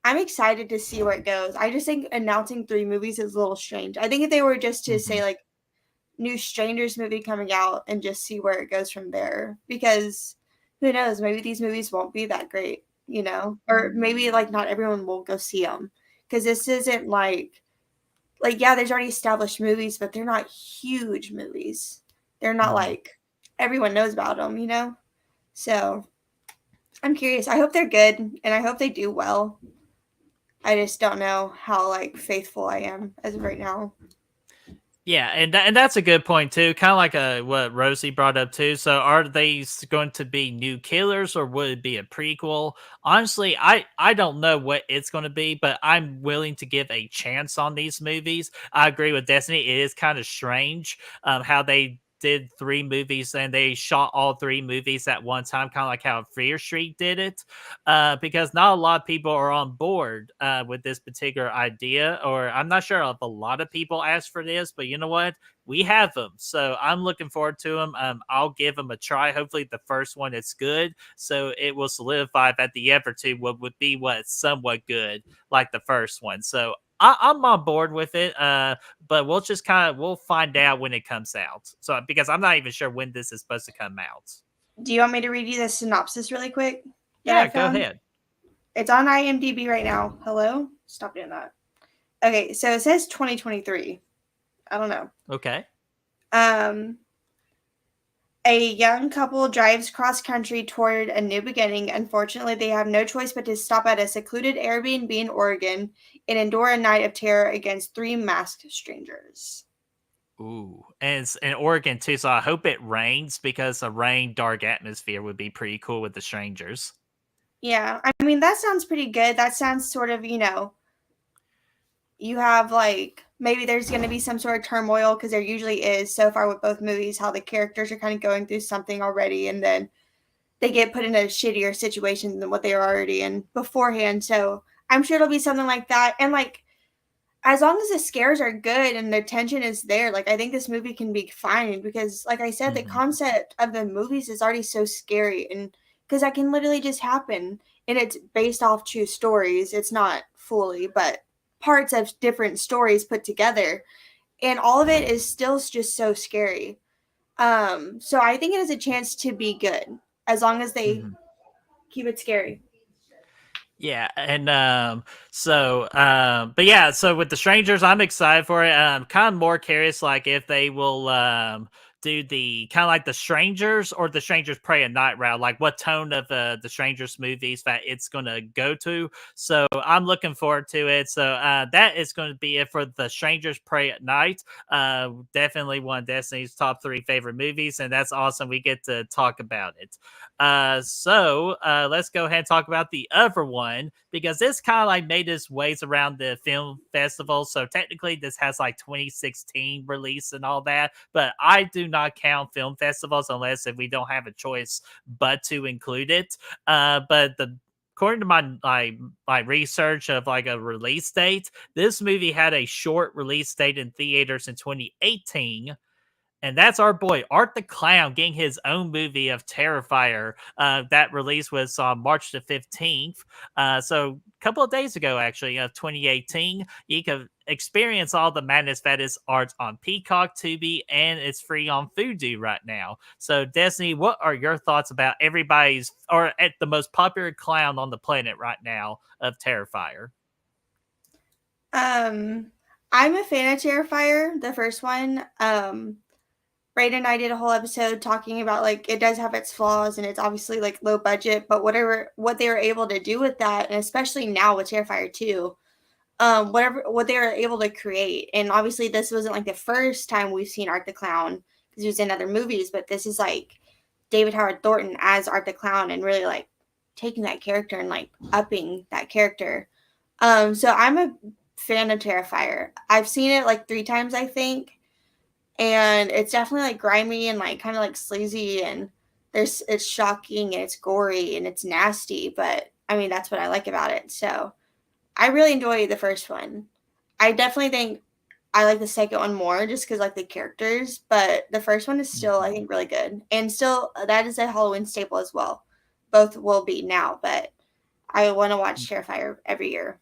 excited to see where it goes. I just think announcing 3 movies is a little strange. I think if they were just to Hmm. say like new Strangers movie coming out and just see where it goes from there, because who knows, maybe these movies won't be that great, or maybe like not everyone will go see them, because this isn't like yeah, there's already established movies, but they're not huge movies. They're not Mhm. like everyone knows about them, you know? So I'm curious. I hope they're good and I hope they do well. I just don't know how like faithful I am as of right now. Yeah, and that's a good point too. Kind of like what Rosie brought up too. So, are they going to be new killers, or would it be a prequel? Honestly, I don't know what it's going to be, but I'm willing to give a chance on these movies. I agree with Destiny. It is kind of strange how they did three movies and they shot all three movies at one time, kind of like how Fear Street did it, because not a lot of people are on board with this particular idea, or I'm not sure if a lot of people asked for this, but you know what? We have them, so I'm looking forward to them. I'll give them a try. Hopefully, the first one is good, so it will solidify that the other two would be what somewhat good, like the first one. So I'm on board with it, but we'll just we'll find out when it comes out. So because I'm not even sure when this is supposed to come out. Do you want me to read you the synopsis really quick that I Yeah, go found? ahead. It's on IMDb right now. Hello? Stop doing that. Okay, so it says 2023. I don't know. Okay. Um, a young couple drives cross country toward a new beginning. Unfortunately, they have no choice but to stop at a secluded Airbnb in Oregon and endure a night of terror against three masked strangers. Ooh, and it's in Oregon too, so I hope it rains because a rain dark atmosphere would be pretty cool with the strangers. Yeah, I mean, that sounds pretty good. That sounds sort of, you have like maybe there's going to be some sort of turmoil because there usually is so far with both movies, how the characters are kind of going through something already and then they get put in a shittier situation than what they were already in beforehand. So I'm sure it'll be something like that. And like, as long as the scares are good and the tension is there, like I think this movie can be fine because, like I said, the Mhm, concept of the movies is already so scary, and because that can literally just happen, and it's based off true stories. It's not fully, but parts of different stories put together, and all of it is still just so scary. So I think it has a chance to be good as long as they mhm. keep it scary. Yeah, and but yeah, so with the strangers, I'm excited for it. Kind of more curious, like if they will do the kind of like the strangers or the strangers pray at night route, like what tone of the strangers movies that it's gonna go to. So I'm looking forward to it. So that is going to be it for the strangers pray at night. Definitely one of Destiny's top three favorite movies, and that's awesome. We get to talk about it. Let's go ahead and talk about the other one because this kind of like made its ways around the film festival. So technically, this has like 2016 release and all that, but I do not count film festivals unless if we don't have a choice but to include it. But the According to my research of like a release date, this movie had a short release date in theaters in 2018, and that's our boy Art the Clown getting his own movie of Terrifier. That release was on March the 15th. So a couple of days ago, actually, of 2018. You can experience all the madness that is art on Peacock, Tubi, and it's free on Fudu right now. So, Destiny, what are your thoughts about everybody's, or at the most popular clown on the planet right now of Terrifier? Um, I'm a fan of Terrifier, the first one. Braden and I did a whole episode talking about like it does have its flaws and it's obviously like low budget, but what they were able to do with that, and especially now with Terrifier 2, what they were able to create. And obviously this wasn't like the first time we've seen Art the Clown because he was in other movies, but this is like David Howard Thornton as Art the Clown and really like taking that character and like upping that character. So I'm a fan of Terrifier. I've seen it like 3 times, I think, and it's definitely like grimy and like kind of like sleazy, and it's shocking and it's gory and it's nasty, but I mean that's what I like about it. So I really enjoy the first one. I definitely think I like the second one more just because like the characters, but the first one is still I Mhm. think really good, and still that is a Halloween staple as well. Both will be now, but I want to watch Terrifier every year.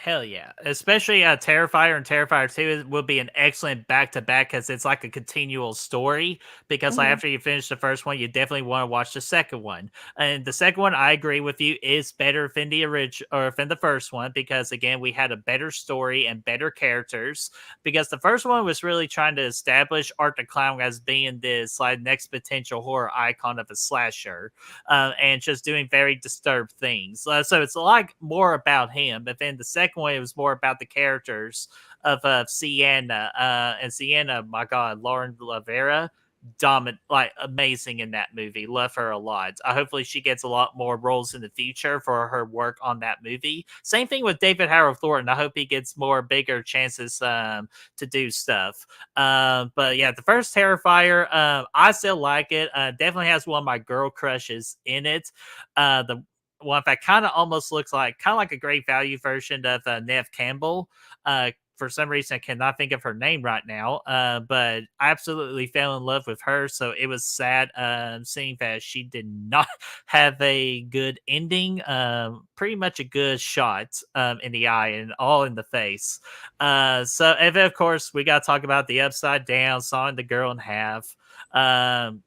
Hell yeah. Especially Terrifier and Terrifier 2 will be an excellent back to back because it's like a continual story. Because like, Hmm. after you finish the first one, you definitely want to watch the second one. And the second one, I agree with you, is better than the original or than the first one because again, we had a better story and better characters. Because the first one was really trying to establish Art the Clown as being this like next potential horror icon of a slasher, and just doing very disturbed things. So it's like more about him. But then the second one, it was more about the characters of Sienna. And Sienna, my God, Lauren Lavera, dominant, like amazing in that movie. Love her a lot. Hopefully, she gets a lot more roles in the future for her work on that movie. Same thing with David Harold Thornton. I hope he gets more bigger chances to do stuff. But yeah, the first Terrifier, I still like it. Definitely has one of my girl crushes in it. The one that kind of almost looks like kind of like a great value version of Nev Campbell. For some reason, I cannot think of her name right now, but I absolutely fell in love with her. So it was sad seeing that she did not have a good ending. Pretty much a good shot in the eye and all in the face. So, and then, of course, we got to talk about the upside down, sawing the girl in half. Um,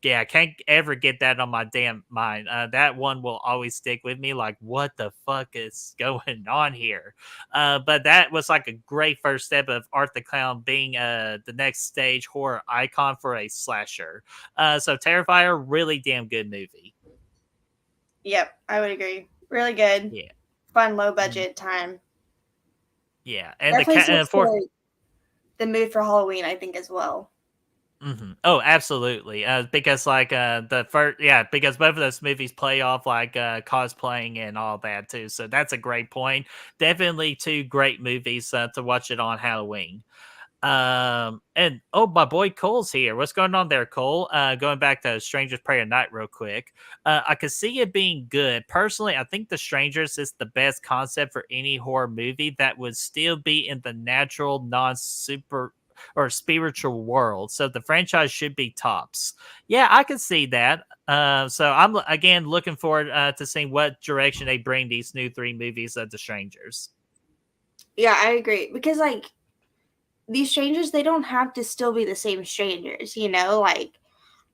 yeah, I can't ever get that on my damn mind. That one will always stick with me. Like, what the fuck is going on here? But that was like a great first step of Art the Clown being the next stage horror icon for a slasher. So Terrifier, really damn good movie. Yep, I would agree. Really good, Yeah. fun, low Mm, budget time. yeah, and the Definitely cat sets for the mood for Halloween, I think, as well. Oh, absolutely. Because like the first, yeah, because both of those movies play off like cosplaying and all that too. So that's a great point. Definitely two great movies to watch it on Halloween. And oh, my boy Cole's here. What's going on there, Cole? Going back to Strangers Prey at Night real quick. I could see it being good. Personally, I think The Strangers is the best concept for any horror movie that would still be in the natural, non-super or spiritual world. So the franchise should be tops. Yeah, I can see that. So I'm again looking forward to seeing what direction they bring these new three movies of The Strangers. Yeah, I agree. Because, like, these strangers, they don't have to still be the same strangers, you know? Like,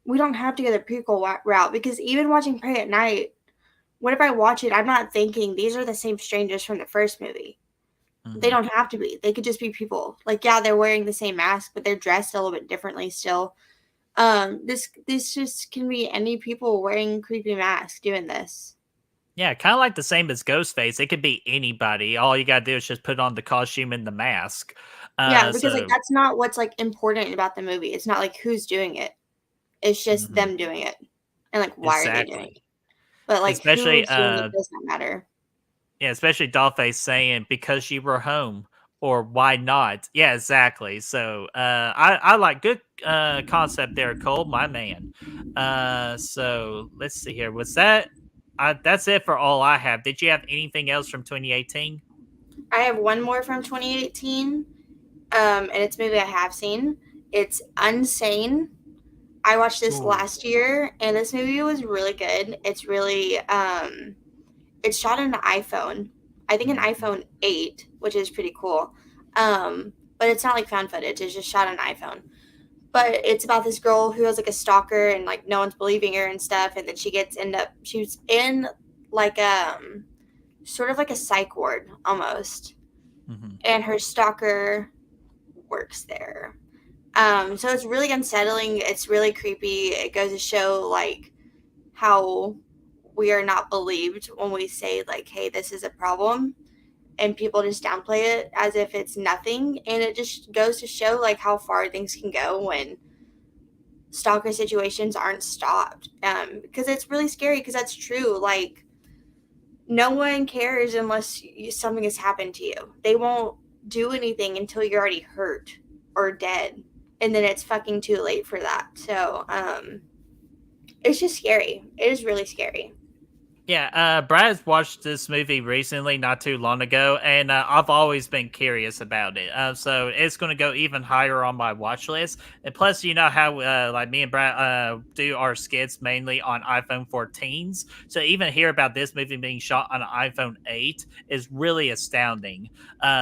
we don't have to go the prequel route because even watching Prey at Night, whenever I watch it, I'm not thinking these are the same strangers from the first movie. They Mhm. don't have to be. They could just be people. Like, yeah, they're wearing the same mask, but they're dressed a little bit differently still. This just can be any people wearing creepy masks doing this. Yeah, kind of like the same as Ghostface. It could be anybody. All you gotta do is just put on the costume and the mask. Yeah, because like So that's not what's like important about the movie. It's not like who's doing it. It's just mhm, them doing it. And like why are they doing exactly. it? But like Especially who's doing it does not matter. yeah, especially Dollface saying because you were home or why not? Yeah, exactly. So I like good concept there, Cole, my man. So let's see here. Was that that's it for all I have. Did you have anything else from 2018? I have one more from 2018, and it's a movie I have seen. It's Unsane. I watched this Ooh. last year, and this movie was really good. It's really it's shot on an iPhone. I think an Mhm. iPhone 8, which is pretty cool. But it's not like found footage. It's just shot on an iPhone. But it's about this girl who has like a stalker and like no one's believing her and stuff, and then she's in like sort of like a psych ward almost, Mhm. and her stalker works there. So it's really unsettling. It's really creepy. It goes to show like how we are not believed when we say like, "Hey, this is a problem," and people just downplay it as if it's nothing. And it just goes to show like how far things can go when stalker situations aren't stopped. Because it's really scary. Because that's true. Like no one cares unless something has happened to you. They won't do anything until you're already hurt or dead, and then it's fucking too late for that. So, it's just scary. It is really scary. Yeah, Brad's watched this movie recently, not too long ago, and I've always been curious about it. So it's going to go even higher on my watch list. And plus, you know how like me and Brad do our skits mainly on iPhone 14s. So even hear about this movie being shot on an iPhone 8 is really astounding.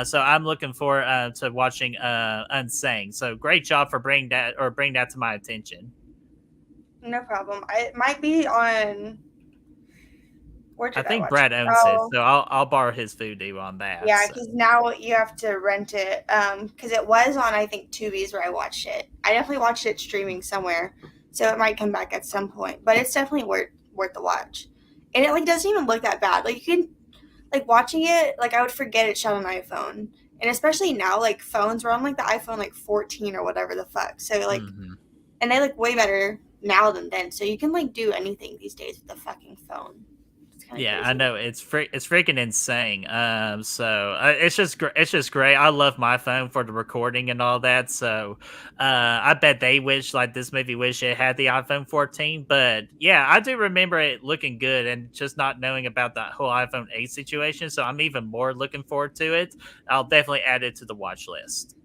So I'm looking forward to watching Unsane. So great job for bringing that to my attention. No problem. It might be on. Where I did I think watch it? Brad owns it, Oh, so I'll borrow his voodoo on that. yeah, So. because now you have to rent it. Because it was on, I think, Tubi's where I watched it. I definitely watched it streaming somewhere, so it might come back at some point. But it's definitely worth the watch, and it like doesn't even look that bad. Like you can like watching it, like I would forget it shot on iPhone, and especially now, like phones were on like the iPhone like 14 or whatever the fuck. So like, Mhm. and they look way better now than then. So you can like do anything these days with the fucking phone. It's kind of Yeah, I crazy. know it's freaking insane. So it's just great. I love my phone for the recording and all that. So I bet they wish like this movie wish it had the iPhone 14. But yeah, I do remember it looking good and just not knowing about that whole iPhone 8 situation. So I'm even more looking forward to it. I'll definitely add it to the watch list.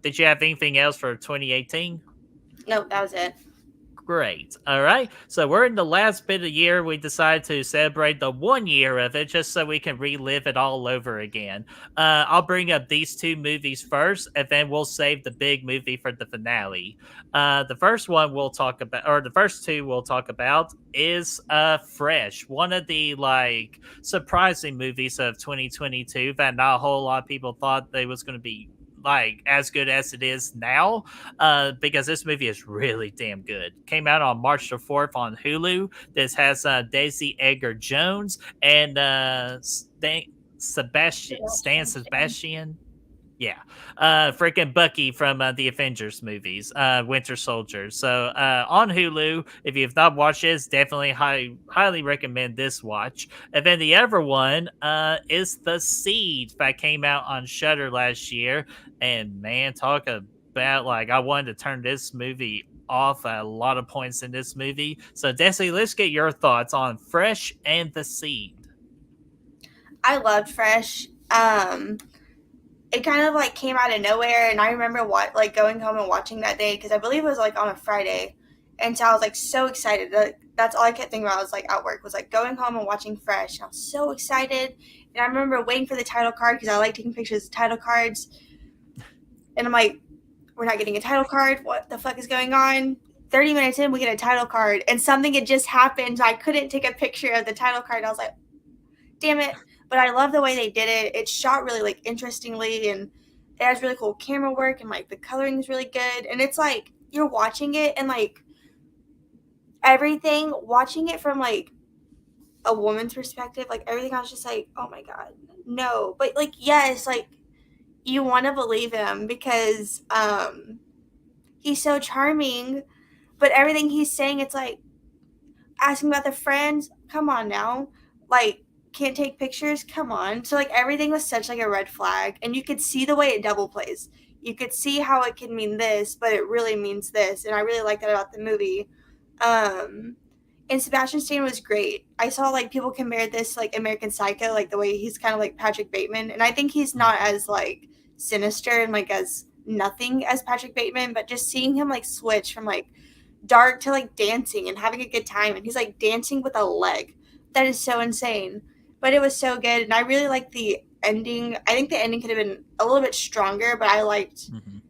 Did you have anything else for 2018? Nope, that was it. Great. All right. So we're in the last bit of the year. We decided to celebrate the 1 year of it just so we can relive it all over again. I'll bring up these two movies first, and then we'll save the big movie for the finale. The first one we'll talk about, or the first two we'll talk about, is Fresh, one of the like surprising movies of 2022 that not a whole lot of people thought they was going to be like as good as it is now, because this movie is really damn good. Came out on March the 4th on Hulu. This has Daisy Edgar Jones and Stan Sebastian Stan. Sebastian. Yeah, freaking Bucky from the Avengers movies, Winter Soldier. So on Hulu, if you've not watched this, definitely highly recommend this watch. And then the other one is The Seed that came out on Shutter last year. And man, talk about like I wanted to turn this movie off at a lot of points in this movie. So Desi, let's get your thoughts on Fresh and The Seed. I loved Fresh. It kind of like came out of nowhere, and I remember what like going home and watching that day because I believe it was like on a Friday, and so I was like so excited. That's all I kept thinking about. I was like at work was like going home and watching Fresh. And I was so excited, and I remember waiting for the title card because I like taking pictures of title cards, and I'm like, we're not getting a title card. What the fuck is going on? 30 minutes in, we get a title card, and something had just happened. So I couldn't take a picture of the title card. I was like, damn it. But I love the way they did it. It's shot really like interestingly, and it has really cool camera work, and like the coloring is really good. And it's like you're watching it and like everything, watching it from like a woman's perspective, like everything I was just like, oh my god, no. But like yes, like you want to believe him because he's so charming, but everything he's saying, it's like asking about the friends. Come on now, like can't take pictures. Come on. So like everything was such like a red flag, and you could see the way it double plays. You could see how it can mean this, but it really means this, and I really like that about the movie. Um, and Sebastian Stan was great. I saw like people compare this to, like American Psycho, like the way he's kind of like Patrick Bateman, and I think he's not Mhm. as like sinister and like as nothing as Patrick Bateman, but just seeing him like switch from like dark to like dancing and having a good time, and he's like dancing with a leg. That is so insane. But it was so good, and I really liked the ending. I think the ending could have been a little bit stronger, but I liked Mhm.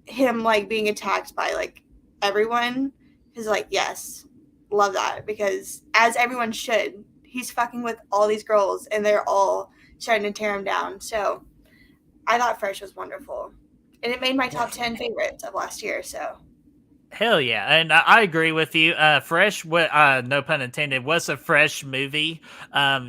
him like being attacked by like everyone. Because like yes, love that because as everyone should, he's fucking with all these girls and they're all trying to tear him down. So I thought Fresh was wonderful, and it made my top 10 favorites of last year. So Hell yeah, and I agree with you. Fresh, no pun intended, was a fresh movie.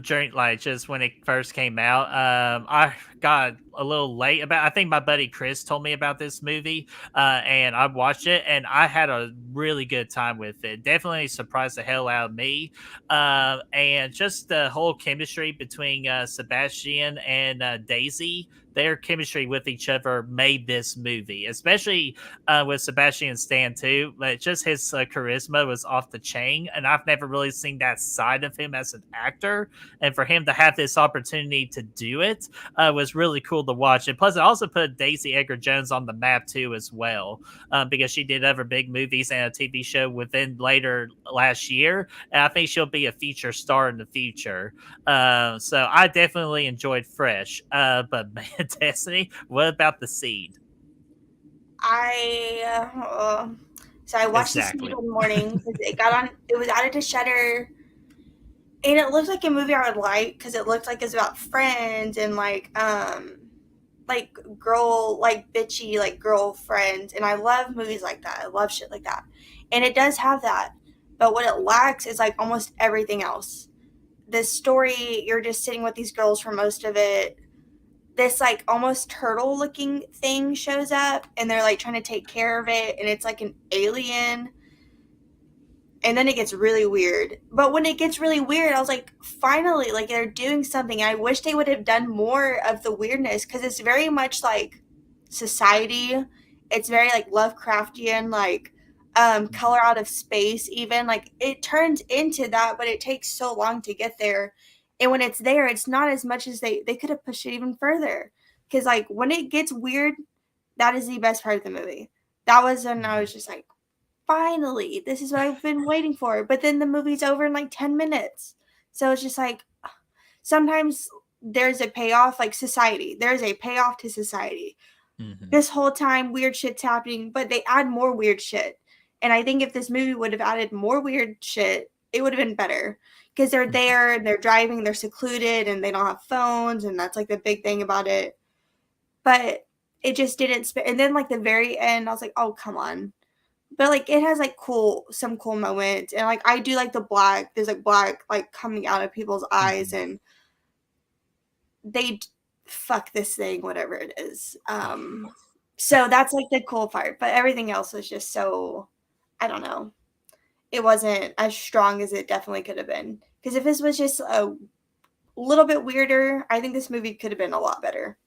During like just when it first came out. I got a little late about. I think my buddy Chris told me about this movie, and I watched it, and I had a really good time with it. Definitely surprised the hell out of me, and just the whole chemistry between Sebastian and Daisy. Their chemistry with each other made this movie, especially with Sebastian Stan too. But just his charisma was off the chain, and I've never really seen that side of him as an actor. And for him to have this opportunity to do it was really cool to watch. And plus, it also put Daisy Edgar Jones on the map too, as well, because she did other big movies and a TV show within later last year. And I think she'll be a feature star in the future. So I definitely enjoyed Fresh. But man, Destiny, what about The Seed? I so I watched this movie Exactly. one morning because it got on. It was added to Shutter, and it looked like a movie I would like because it looked like it's about friends and like girl like bitchy like girlfriends, and I love movies like that. I love shit like that, and it does have that. But what it lacks is like almost everything else. This story, you're just sitting with these girls for most of it. This like almost turtle looking thing shows up and they're like trying to take care of it, and it's like an alien, and then it gets really weird. But when it gets really weird, I was like, finally, like they're doing something. I wish they would have done more of the weirdness because it's very much like society. It's very like Lovecraftian, like color out of space, even like it turns into that, but it takes so long to get there. And when it's there, it's not as much as they could have pushed it even further. Because like when it gets weird, that is the best part of the movie. That was when I Mhm. was just like, finally, this is what I've been waiting for. But then the movie's over in like 10 minutes. So it's just like sometimes there's a payoff, like society. There's a payoff to society. Mhm. This whole time, weird shit's happening, but they add more weird shit. And I think if this movie would have added more weird shit, it would have been better. Because they're Mhm. there and they're driving, they're secluded, and they don't have phones, and that's like the big thing about it. But it just didn't. And then, like, the very end, I was like, oh, come on. But like it has like some cool moments, and like I do like the black. There's like black like coming out of people's eyes, Mhm. and they fuck this thing, whatever it is. So that's like the cool part. But everything else was just so, I don't know. It wasn't as strong as it definitely could have been. Because if this was just a little bit weirder, I think this movie could have been a lot better.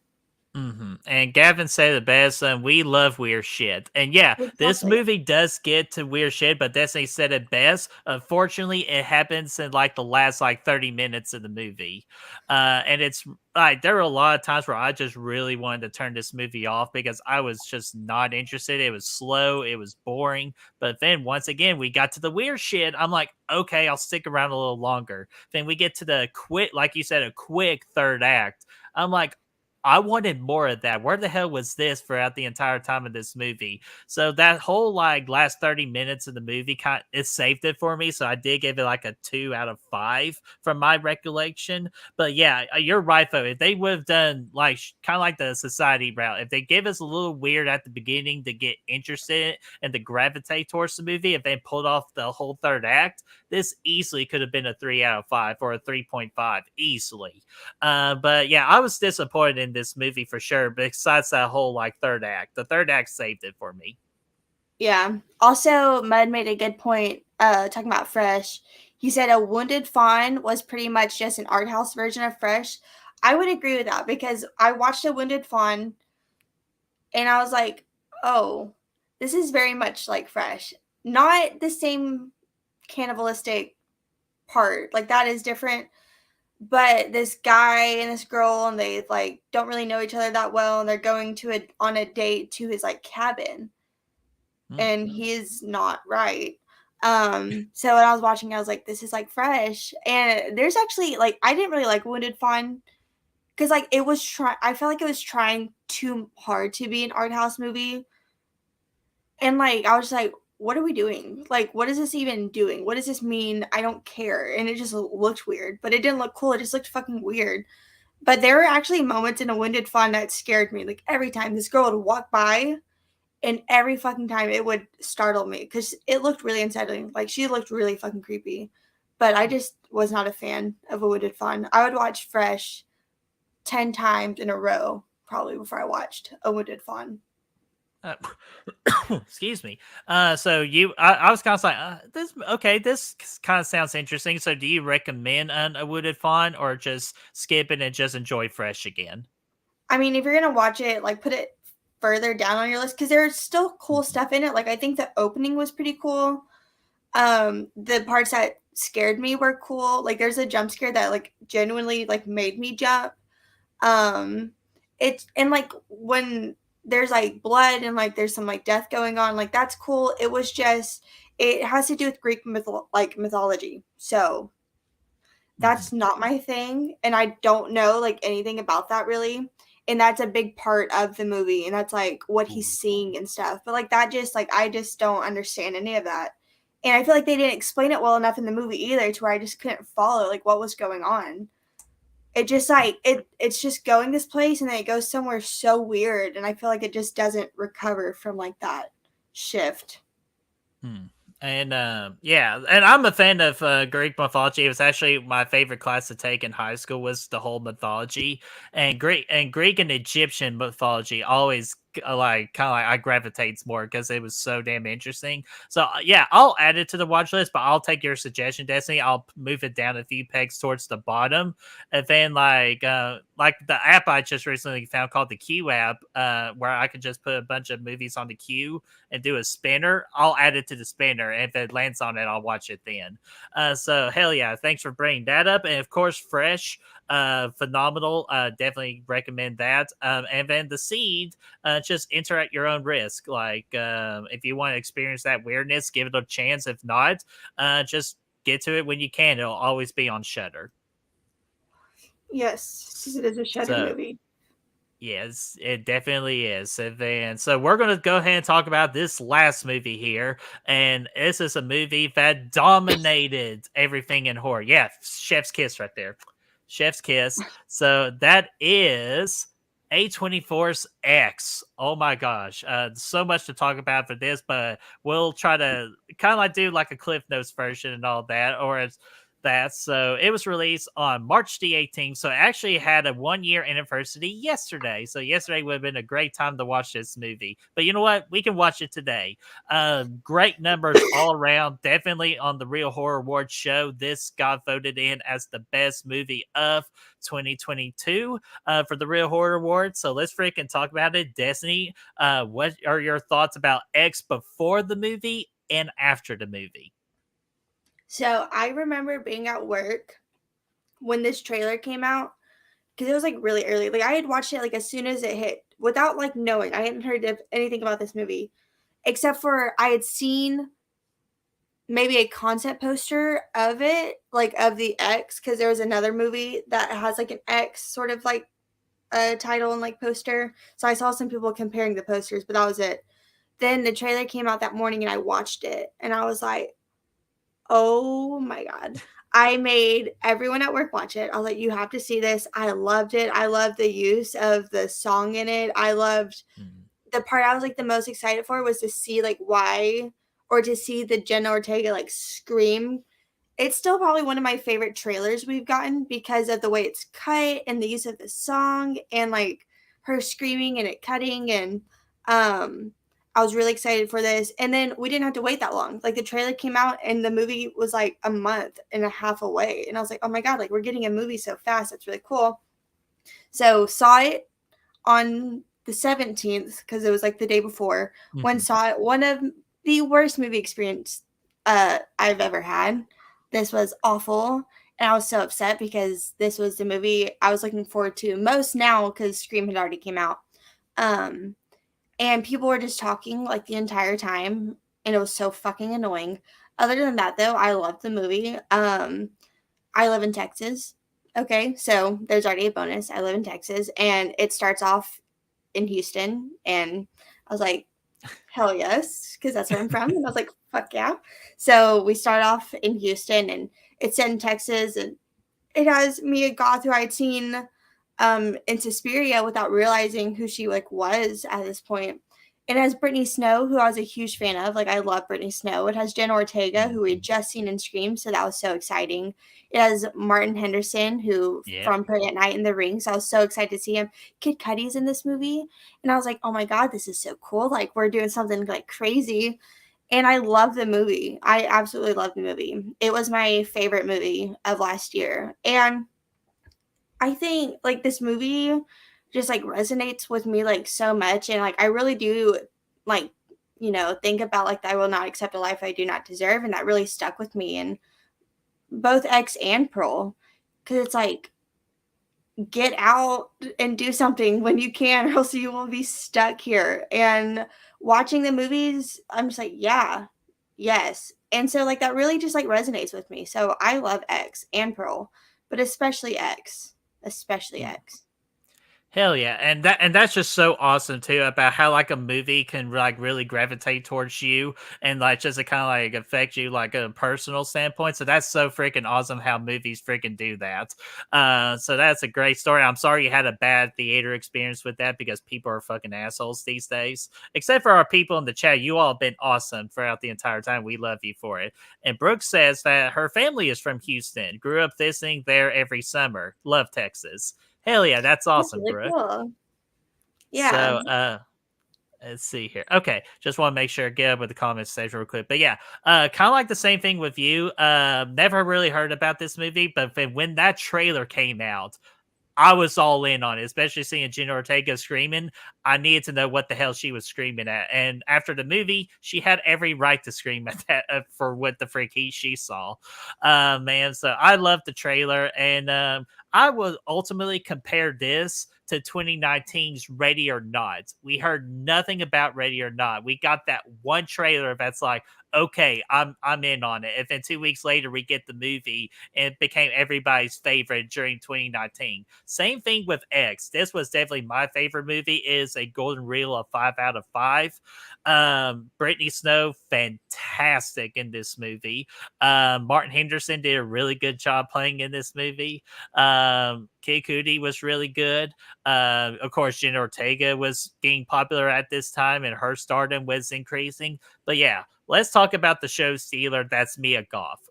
And Gavin said it best, and we love weird shit. And yeah, this Exactly. movie does get to weird shit, but Destiny said it best. Unfortunately, it happens in like the last like 30 minutes of the movie. And it's like there were a lot of times where I just really wanted to turn this movie off because I was just not interested. It was slow, it was boring. But then once again, we got to the weird shit. I'm like, okay, I'll stick around a little longer. Then we get to the quick, like you said, a quick third act. I'm like, I wanted more of that. Where the hell was this throughout the entire time of this movie? So that whole like last 30 minutes of the movie it saved it for me. So I did give it like a 2 out of 5 from my recollection. But yeah, you're right though. If they would have done like kind of like the society route, if they gave us a little weird at the beginning to get interested and to gravitate towards the movie, if they pulled off the whole third act, this easily could have been a 3 out of 5 or a 3.5 easily. But yeah, I was disappointed in this movie for sure. Besides that whole like third act, the third act saved it for me. Yeah. Also, Mud made a good point talking about Fresh. He said a Wounded Fawn was pretty much just an art house version of Fresh. I would agree with that because I watched a Wounded Fawn and I was like, oh, this is very much like Fresh. Not the same cannibalistic part. Like that is different. But this guy and this girl and they like don't really know each other that well, and they're going to on a date to his like cabin, Mm. and he's not right. So when I was watching, I was like, this is like Fresh. And there's actually like I didn't really like Wounded Fawn because like it was I felt like it was trying too hard to be an art house movie. And like I was just like, what are we doing? Like, what is this even doing? What does this mean? I don't care. And it just looked weird. But it didn't look cool. It just looked fucking weird. But there were actually moments in A Winded Fawn that scared me. Like every time this girl would walk by, and every fucking time it would startle me because it looked really unsettling. Like she looked really fucking creepy. But I just was not a fan of A Winded Fawn. I would watch Fresh 10 times in a row, probably before I watched A Wounded Fawn. Uh, excuse me. So I was kind of like, this okay. This kind of sounds interesting. So, do you recommend a Wooded Fawn, or just skip it and just enjoy Fresh again? I mean, if you're gonna watch it, like put it further down on your list because there's still cool Mhm. stuff in it. Like I think the opening was pretty cool. The parts that scared me were cool. Like there's a jump scare that like genuinely like made me jump. Um, it's and like when there's like blood and like there's some like death going on, like that's cool. It was just it has to do with Greek mythology. So Mhm. that's not my thing, and I don't know like anything about that really. And that's a big part of the movie, and that's like what he's Ooh. seeing and stuff. But like that just like I just don't understand any of that. And I feel like they didn't explain it well enough in the movie either to where I just couldn't follow like what was going on. It just like it's just going this place and then it goes somewhere so weird and I feel like it just doesn't recover from like that shift. Hmm. And yeah, and I'm a fan of Greek mythology. It was actually my favorite class to take in high school was the whole mythology and Greek and Egyptian mythology. Always like kind of like I gravitates more because it was so damn interesting. So yeah, I'll add it to the watch list, but I'll take your suggestion, Destiny. I'll move it down a few pegs towards the bottom, and then like the app I just recently found called the Q app, where I could just put a bunch of movies on the queue and do a spinner, I'll add it to the spinner. And if it lands on it, I'll watch it then. So hell yeah, thanks for bringing that up. And of course, Fresh, phenomenal. Definitely recommend that. And then The Seed, just enter at your own risk. Like if you want to experience that weirdness, give it a chance. If not, just get to it when you can. It'll always be on Shutter. Yes, because it is a Shudder So movie. yes, it definitely is. And then, so we're going to go ahead and talk about this last movie here. And this is a movie that dominated everything in horror. Yeah, Chef's Kiss right there. Chef's Kiss. So that is A24's X. Oh my gosh. So much to talk about for this, but we'll try to kind of like do like a Cliff Notes version and all that. Or as that. So it was released on March the 18th. So it actually had a 1 year anniversary yesterday. So yesterday would have been a great time to watch this movie. But you know what? We can watch it today. Great numbers all around. Definitely on the Real Horror Awards show. This got voted in as the best movie of 2022 for the Real Horror Awards. So let's freaking talk about it. Destiny, what are your thoughts about X before the movie and after the movie? So I remember being at work when this trailer came out because it was like really early. Like I had watched it like as soon as it hit without like knowing. I hadn't heard of anything about this movie except for I had seen maybe a concept poster of it, like of the X, because there was another movie that has like an X sort of like a title and like poster. So I saw some people comparing the posters, but that was it. Then the trailer came out that morning and I watched it and I was like, oh my God. I made everyone at work watch it. I was like, you have to see this. I loved it. I loved the use of the song in it. I loved Mhm. the part I was like the most excited for was to see like why or to see the Jenna Ortega like scream. It's still probably one of my favorite trailers we've gotten because of the way it's cut and the use of the song and like her screaming and it cutting and um I was really excited for this. And then we didn't have to wait that long. Like the trailer came out and the movie was like a month and a half away. And I was like, oh my God, like we're getting a movie so fast. That's really cool. So saw it on the 17th because it was like the day before. When Mhm. saw it, one of the worst movie experience I've ever had. This was awful, and I was so upset because this was the movie I was looking forward to most now because Scream had already came out. Um, and people were just talking like the entire time, and it was so fucking annoying. Other than that, though, I loved the movie. I live in Texas. Okay, so there's already a bonus. I live in Texas, and it starts off in Houston, and I was like, hell yes, because that's where I'm from. And I was like, fuck yeah. So we start off in Houston, and it's set in Texas, and it has Mia Goth, who I'd seen in Suspiria without realizing who she like was at this point. It has Brittany Snow, who I was a huge fan of. Like, I love Brittany Snow. It has Jen Ortega, who we had Mhm. just seen in Scream, so that was so exciting. It has Martin Henderson, who Yep. from Pray at Night in the Ring, so I was so excited to see him. Kid Cudi's in this movie, and I was like, oh my god, this is so cool. Like, we're doing something like crazy. And I love the movie. I absolutely love the movie. It was my favorite movie of last year. And I think like this movie just like resonates with me like so much, and like I really do like think about like I will not accept a life I do not deserve, and that really stuck with me in both X and Pearl, because it's like get out and do something when you can, or else you will be stuck here. And watching the movies, I'm just like, yeah, yes. And so like that really just like resonates with me. So I love X and Pearl, but especially X, especially X. Hell yeah, and that's just so awesome too about how like a movie can like really gravitate towards you and like just to kind of like affect you like a personal standpoint. So that's so freaking awesome how movies freaking do that. So that's a great story. I'm sorry you had a bad theater experience with that because people are fucking assholes these days. Except for our people in the chat, you all have been awesome throughout the entire time. We love you for it. And Brooke says that her family is from Houston, grew up visiting there every summer. Love Texas. Hell yeah, that's That's awesome, really Brooke. cool. Yeah. So, let's see here. Okay, just want to make sure get up with the comments stage real quick. But yeah, kind of like the same thing with you. Never really heard about this movie, but when that trailer came out, I was all in on it, especially seeing Jenna Ortega screaming. I needed to know what the hell she was screaming at. And after the movie, she had every right to scream at that for what the freak she saw. Man, so I loved the trailer. And I will ultimately compare this to 2019's Ready or Not. We heard nothing about Ready or Not. We got that one trailer that's like, okay, I'm in on it. And then 2 weeks later, we get the movie and it became everybody's favorite during 2019. Same thing with X. This was definitely my favorite movie. It is a golden reel of 5 out of 5. Brittany Snow, fantastic in this movie. Martin Henderson did a really good job playing in this movie. Kid Cudi was really good. Of course, Jenna Ortega was getting popular at this time, and her stardom was increasing. But yeah, let's talk about the show stealer. That's Mia Goth.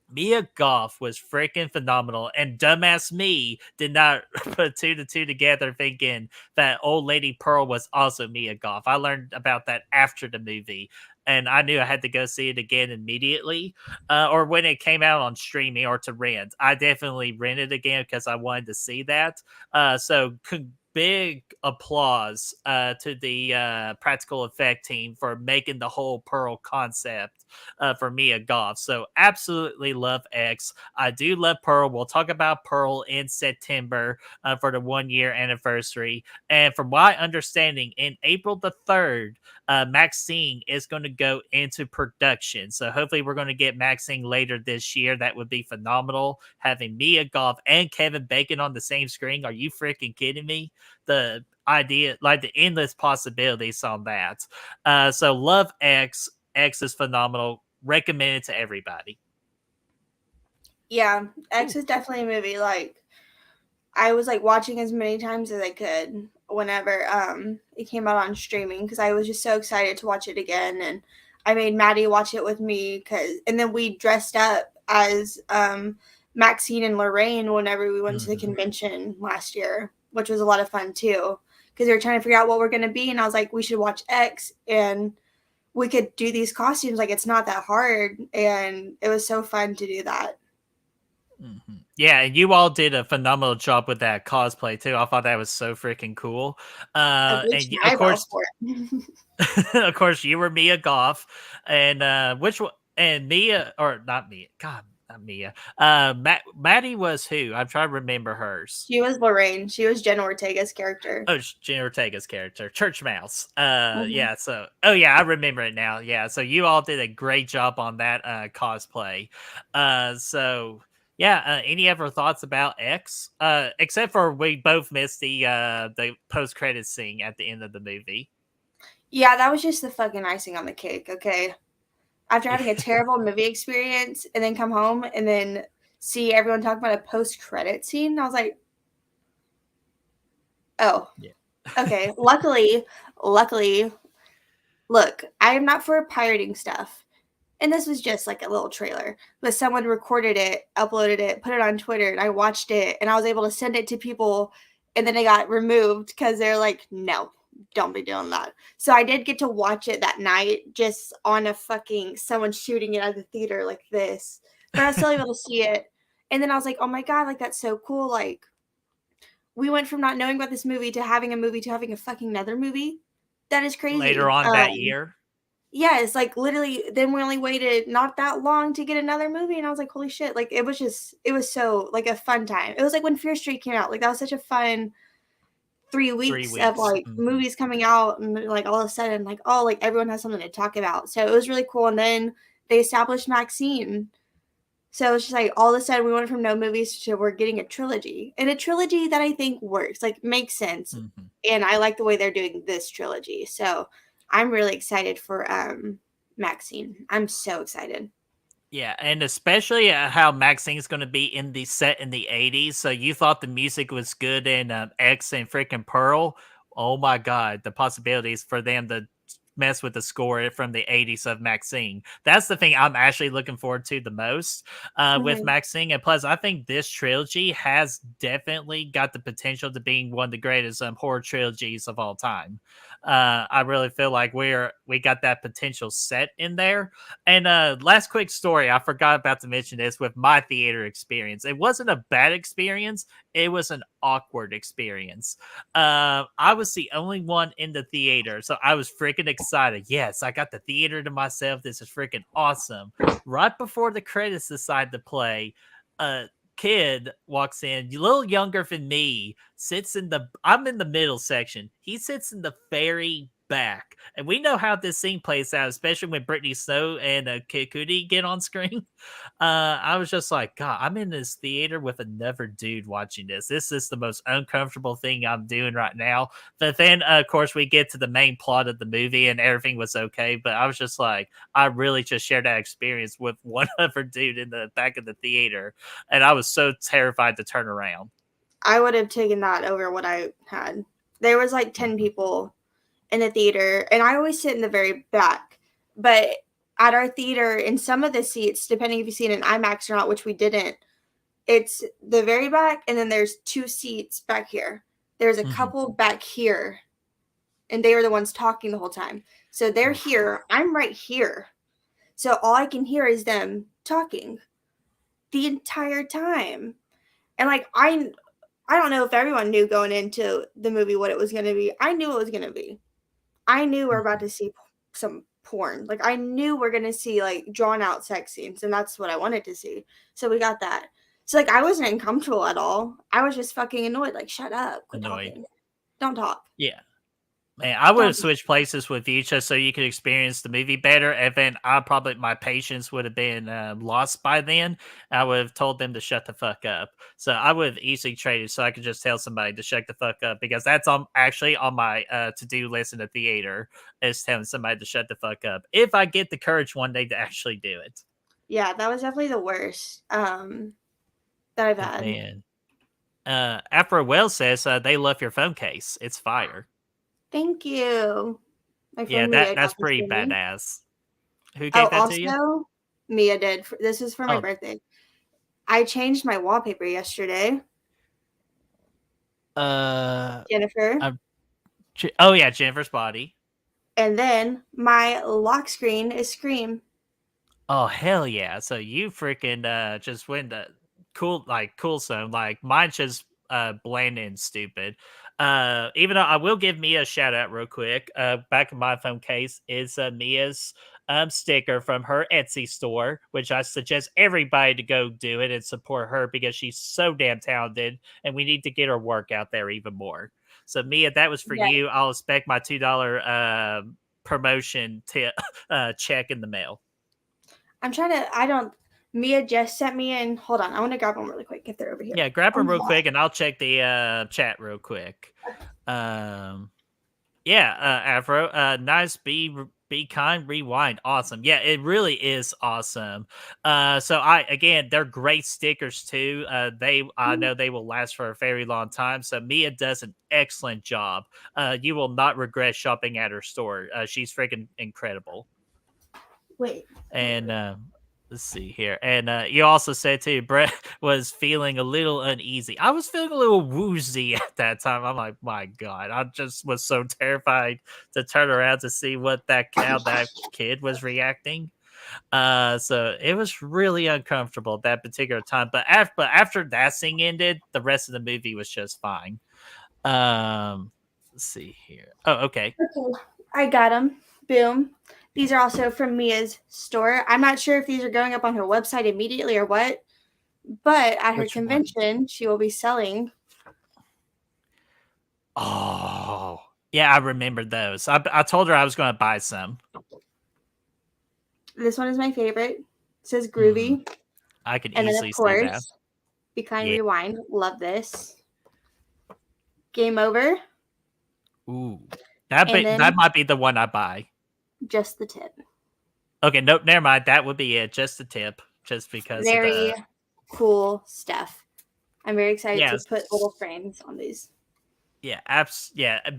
Mia Goth was freaking phenomenal, and dumbass me did not put two to two together thinking that old lady Pearl was also Mia Goth. I learned about that after the movie, and I knew I had to go see it again immediately, or when it came out on streaming or to rent. I definitely rented again because I wanted to see that. Big applause to the practical effect team for making the whole Pearl concept for Mia Goth. So absolutely love X. I do love Pearl. We'll talk about Pearl in September for the 1 year anniversary. And from my understanding, in April the 3rd, Maxine is going to go into production. So hopefully we're going to get Maxine later this year. That would be phenomenal. Having Mia Goth and Kevin Bacon on the same screen. Are you freaking kidding me? The idea, like the endless possibilities on that. So love X. X is phenomenal. Recommend it to everybody. Yeah. X Cool. is definitely a movie like I was like watching as many times as I could whenever it came out on streaming, because I was just so excited to watch it again. And I made Maddie watch it with me, and then we dressed up as Maxine and Lorraine whenever we went to the Mhm. convention last year, which was a lot of fun too, because we were trying to figure out what we're going to be, and I was like, we should watch X and we could do these costumes, like it's not that hard, and it was so fun to do that. Mhm. Yeah, and you all did a phenomenal job with that cosplay too. I thought that was so freaking cool. I bleached Of my eyebrows course, for it. of course, you were Mia Goth, and which one? And Mia, or not Mia? God, not Mia. Maddie was who? I'm trying to remember hers. She was Lorraine. She was Jen Ortega's character. Oh, Jenna Ortega's character, Church Mouse. Mhm. Yeah. So, oh yeah, I remember it now. Yeah. So you all did a great job on that cosplay. So yeah. Any other thoughts about X? Except for we both missed the post credit scene at the end of the movie. Yeah, that was just the fucking icing on the cake, okay? After having a terrible movie experience and then come home and then see everyone talk about a post credit scene, I was like, oh, Yeah. Okay, luckily, look, I am not for pirating stuff. And this was just like a little trailer, but someone recorded it, uploaded it, put it on Twitter, and I watched it, and I was able to send it to people, and then it got removed because they're like, no, don't be doing that. So I did get to watch it that night, just on a fucking someone shooting it at the theater like this, but I was still able to see it. And then I was like, oh my god, like that's so cool. Like we went from not knowing about this movie to having a movie to having a fucking another movie. That is Later crazy. on that year. Yeah, it's like literally then we only waited not that long to get another movie and I was like, holy shit, like it was so like a fun time. It was like when Fear Street came out. Like that was such a fun 3 weeks of 3 weeks. like movies coming out and like all of a sudden like oh like everyone has something to talk about. So it was really cool. And then they established Maxine. So it's just like all of a sudden we went from no movies to we're getting a trilogy. And a trilogy that I think works, like makes sense. Mm-hmm. And I like the way they're doing this trilogy. So I'm really excited for Maxine. I'm so excited. Yeah, and especially how Maxine's going to be in the set in the 80s. So you thought the music was good in X and freaking Pearl. Oh my God, the possibilities for them to mess with the score from the 80s of Maxine. That's the thing I'm actually looking forward to the most with Mhm. Maxine. And plus, I think this trilogy has definitely got the potential to being one of the greatest horror trilogies of all time. I really feel like we got that potential set in there. And last quick story, I forgot about to mention this with my theater experience. It wasn't a bad experience, it was an awkward experience. I was the only one in the theater, so I was freaking excited. Yes, I got the theater to myself. This is freaking awesome. Right before the credits decide to play, a kid walks in, a little younger than me, sits in the I'm in the middle section. He sits in the very back. And we know how this scene plays out, especially when Brittany Snow and Kid Cudi get on screen. I was just like, God, I'm in this theater with another dude watching this. This is the most uncomfortable thing I'm doing right now. But then, of course, we get to the main plot of the movie and everything was okay. But I was just like, I really just shared that experience with one other dude in the back of the theater. And I was so terrified to turn around. I would have taken that over what I had. There was like 10 Mhm. people in the theater, and I always sit in the very back. But at our theater, in some of the seats, depending if you see it in IMAX or not, which we didn't, it's the very back, and then there's 2 seats back here. There's a Mhm. couple back here, and they were the ones talking the whole time. So they're Oof. here, I'm right here. So all I can hear is them talking the entire time. And like I don't know if everyone knew going into the movie what it was going to be. I knew it was going to be. I knew we're about Mhm. to see some porn. Like I knew we're going to see like drawn out sex scenes and that's what I wanted to see. So we got that. So like I wasn't uncomfortable at all. I was just fucking annoyed like shut up, quit Annoyed. talking. Don't talk. Yeah. Man, I would have Don't switched places with you just so you could experience the movie better. And then my patience would have been lost by then. I would have told them to shut the fuck up. So I would have easily traded so I could just tell somebody to shut the fuck up because that's actually on my to do list in the theater is telling somebody to shut the fuck up. If I get the courage one day to actually do it. Yeah, that was definitely the worst that I've But had. man, Afro Wells says they love your phone case. It's fire. Thank you. My Yeah, friend Mia that's got this pretty for me. badass. Who Oh, gave that to you? also Mia did. This is for my Oh, birthday. I changed my wallpaper yesterday. uh, Jennifer. I'm oh yeah, Jennifer's Body. And then my lock screen is Scream. Oh hell yeah! So you freaking just went the cool zone. Like mine just bland and stupid. Even though I will give Mia a shout out real quick. Back in my phone case is Mia's sticker from her Etsy store, which I suggest everybody to go do it and support her because she's so damn talented, and we need to get her work out there even more. So Mia, that was for Yeah. you. I'll expect my $2 promotion check in the mail. I'm trying to I don't Mia just sent me in. Hold on. I want to grab them really quick if they're over here. Yeah, grab Oh them real yeah. quick, and I'll check the chat real quick. Um, yeah, Afro, nice Be Kind Rewind. Awesome. Yeah, it really is awesome. So again, they're great stickers too. I know they will last for a very long time. So Mia does an excellent job. You will not regret shopping at her store. She's freaking incredible. Wait. And let's see here. And you also said too, Brett was feeling a little uneasy. I was feeling a little woozy at that time. I'm like, my God, I just was so terrified to turn around to see how that kid was reacting. So it was really uncomfortable at that particular time. But after that scene ended, the rest of the movie was just fine. Let's see here. Oh, okay. Okay, I got them. Boom. These are also from Mia's store. I'm not sure if these are going up on her website immediately or what, but at her Which one? convention, she will be selling. Oh, yeah, I remember those. I told her I was going to buy some. This one is my favorite. It says Mhm. groovy. I could And then, of easily see that. course, Be Kind Yeah. Rewind. Love this. Game Over. Ooh. And That then might be the one I buy. Just the Tip. Okay, nope, never mind. That would be it. Just the tip. Just because of Very the cool stuff. I'm very excited to yes. put little frames on these. Yeah,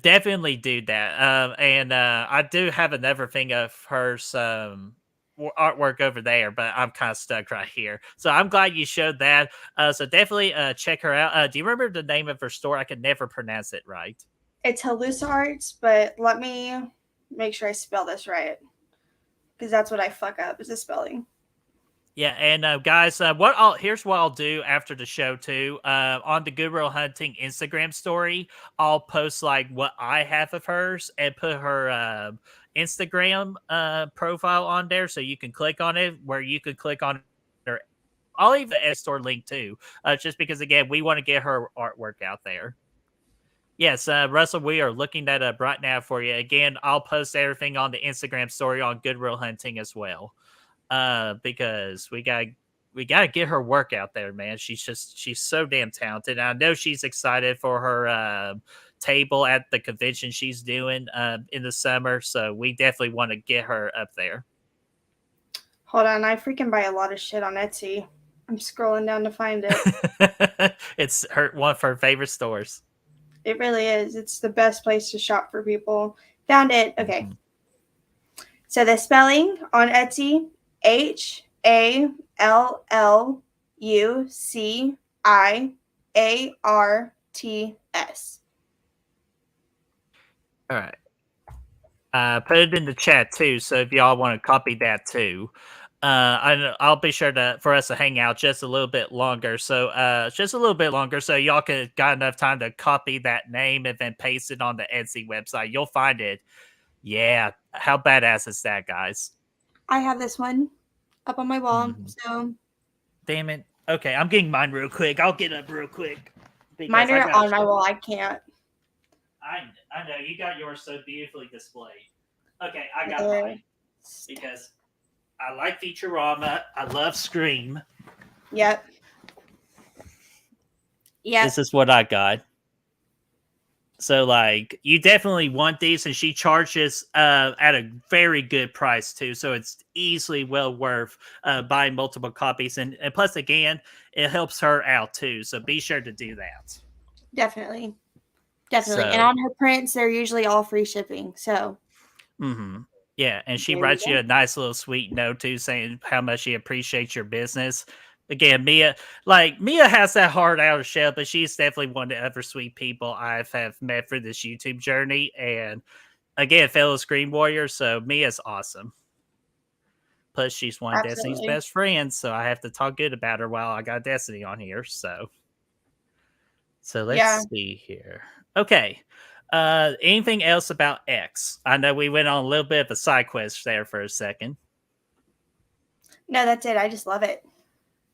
definitely do that. And I do have another thing of hers artwork over there, but I'm kind of stuck right here. So I'm glad you showed that. So definitely check her out. Do you remember the name of her store? I could never pronounce it right. It's Halusa Arts, but let me make sure I spell this right. Because that's what I fuck up is the spelling. Yeah, and guys, here's what I'll do after the show too. On the Goodwill Hunting Instagram story, I'll post like what I have of hers and put her Instagram profile on there, so you can click on it. Where you can click on her. I'll leave the store link too, just because again we want to get her artwork out there. Yes, Russell, we are looking that up right now for you. Again, I'll post everything on the Instagram story on Goodwill Hunting as well. Because we gotta get her work out there, man. She's so damn talented. And I know she's excited for her table at the convention she's doing in the summer. So we definitely want to get her up there. Hold on, I freaking buy a lot of shit on Etsy. I'm scrolling down to find it. It's one of her favorite stores. It really is. It's the best place to shop for people. Found it. Okay. Mm-hmm. So the spelling on Etsy, HALLUCIARTS. All right. Put it in the chat too, so if y'all want to copy that too. I'll be sure for us to hang out just a little bit longer. So y'all could got enough time to copy that name and then paste it on the Etsy website. You'll find it. Yeah, how badass is that, guys? I have this one up on my wall. Mhm. So Damn it. Okay, I'm getting mine real quick. I'll get up real quick. Mine are on my wall. I can't. I know you got yours so beautifully displayed. Okay, I got mine because I like Futurama. I love Scream. Yep. This is what I got. So, like, you definitely want these, and she charges at a very good price too. So it's easily well worth buying multiple copies, and plus, again, it helps her out too. So be sure to do that. Definitely. So, And on her prints, they're usually all free shipping. So. Yeah, and she writes you a nice little sweet note too, saying how much she appreciates your business. Again, Mia has that heart out of shell, but she's definitely one of the other sweet people I've have met for this YouTube journey. And again, fellow Scream Warrior, so Mia's awesome. Plus, she's one of Destiny's best friends, so I have to talk good about her while I got Destiny on here. So let's see here. Okay. Anything else about X? I know we went on a little bit of a side quest there for a second. No, that's it. I just love it.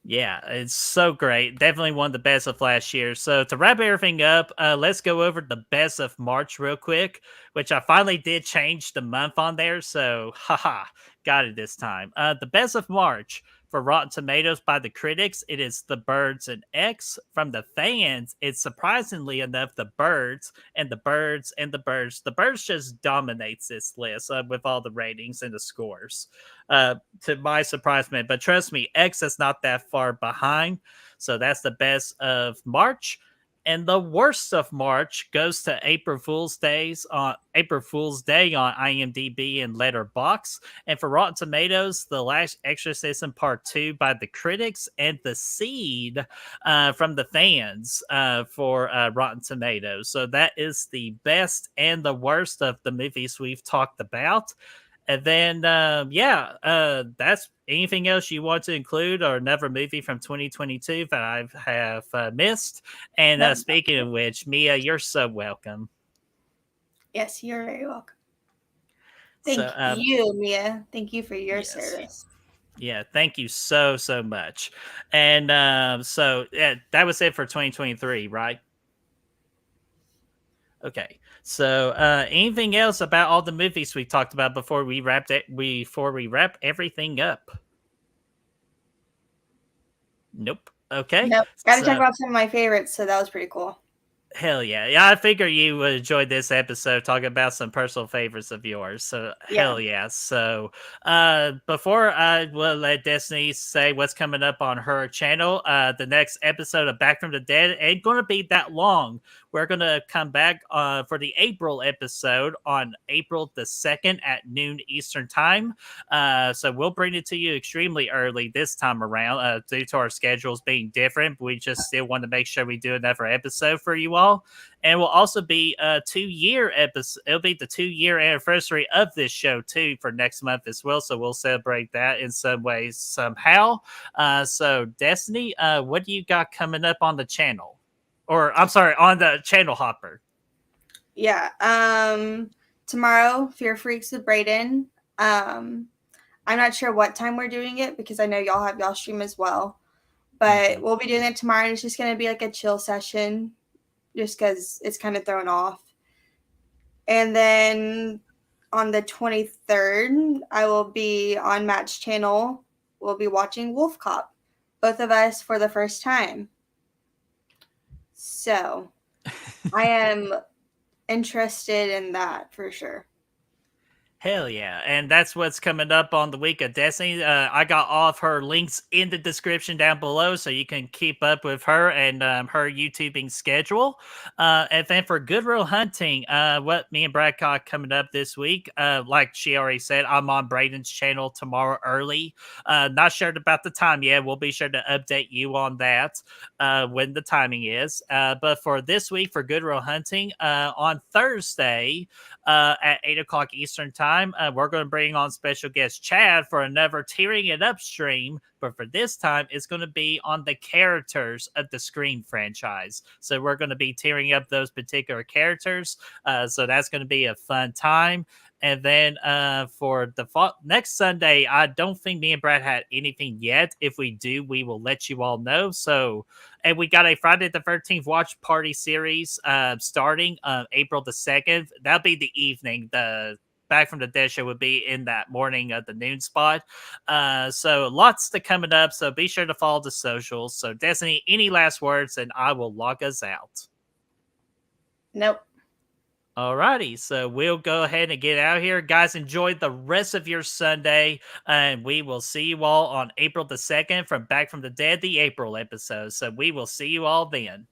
Yeah, it's so great. Definitely one of the best of last year. So to wrap everything up, let's go over the best of March real quick, which I finally did change the month on there. So, haha, got it this time. The best of March For Rotten Tomatoes by the critics, it is The Birds and X. From the fans, it's surprisingly enough The Birds and The Birds and The Birds. The Birds just dominates this list with all the ratings and the scores. To my surprisement, but trust me, X is not that far behind. So that's the best of March. And the worst of March goes to April Fool's Day on IMDb and Letterboxd. And for Rotten Tomatoes, The Last Exorcism Part 2 by the critics and The Seed from the fans for Rotten Tomatoes. So that is the best and the worst of the movies we've talked about. And then, that's anything else you want to include or another movie from 2022 that I have missed. And No. speaking of which, Mia, you're so welcome. Yes, you're very welcome. So, Thank you, Mia. Thank you for your yes. service. Yeah, thank you so much. And that was it for 2023, right? Okay. So, anything else about all the movies we talked about before we wrap everything up? Nope. Okay. Nope. Got to So, talk about some of my favorites, so that was pretty cool. hell yeah. Yeah, I figure you would enjoy this episode talking about some personal favorites of yours. So hell yeah. So before I will let Destiny say what's coming up on her channel, the next episode of Back from the Dead ain't gonna be that long. We're gonna come back for the April episode on April the 2nd at noon Eastern time. So we'll bring it to you extremely early this time around, due to our schedules being different. We just still want to make sure we do another episode for you all. And will also be a 2-year episode. It'll be the 2-year anniversary of this show too for next month as well. So we'll celebrate that in some ways somehow. So Destiny, what do you got coming up on the channel? Or I'm sorry, on the channel hopper. Yeah. Tomorrow, Fear Freaks with Brayden. I'm not sure what time we're doing it because I know y'all have y'all stream as well. But we'll be doing it tomorrow, and it's just gonna be like a chill session, just because it's kind of thrown off. And then on the 23rd, I will be on Matt's channel. We'll be watching Wolf Cop, both of us for the first time. So I am interested in that for sure. Hell yeah. And that's what's coming up on the week of Destiny. I got all of her links in the description down below so you can keep up with her and her YouTubing schedule. And then for Good Will Hunting, what me and Brad got coming up this week, like she already said, I'm on Braden's channel tomorrow early. Not sure about the time yet. We'll be sure to update you on that when the timing is. But for this week, for Good Will Hunting, on Thursday at 8 o'clock Eastern time, we're going to bring on special guest Chad for another Tearing It Up stream. But for this time, it's going to be on the characters of the Scream franchise. So we're going to be tearing up those particular characters. So that's going to be a fun time. And then for the next Sunday, I don't think me and Brad had anything yet. If we do, we will let you all know. So, and we got a Friday the 13th watch party series starting April the 2nd. That'll be the evening. The Back from the Dead show would be in that morning of the noon spot. So lots to coming up. So be sure to follow the socials. So Destiny, any last words, and I will log us out. Nope. Alrighty, so we'll go ahead and get out of here. Guys, enjoy the rest of your Sunday, and we will see you all on April the 2nd from Back from the Dead, the April episode. So we will see you all then.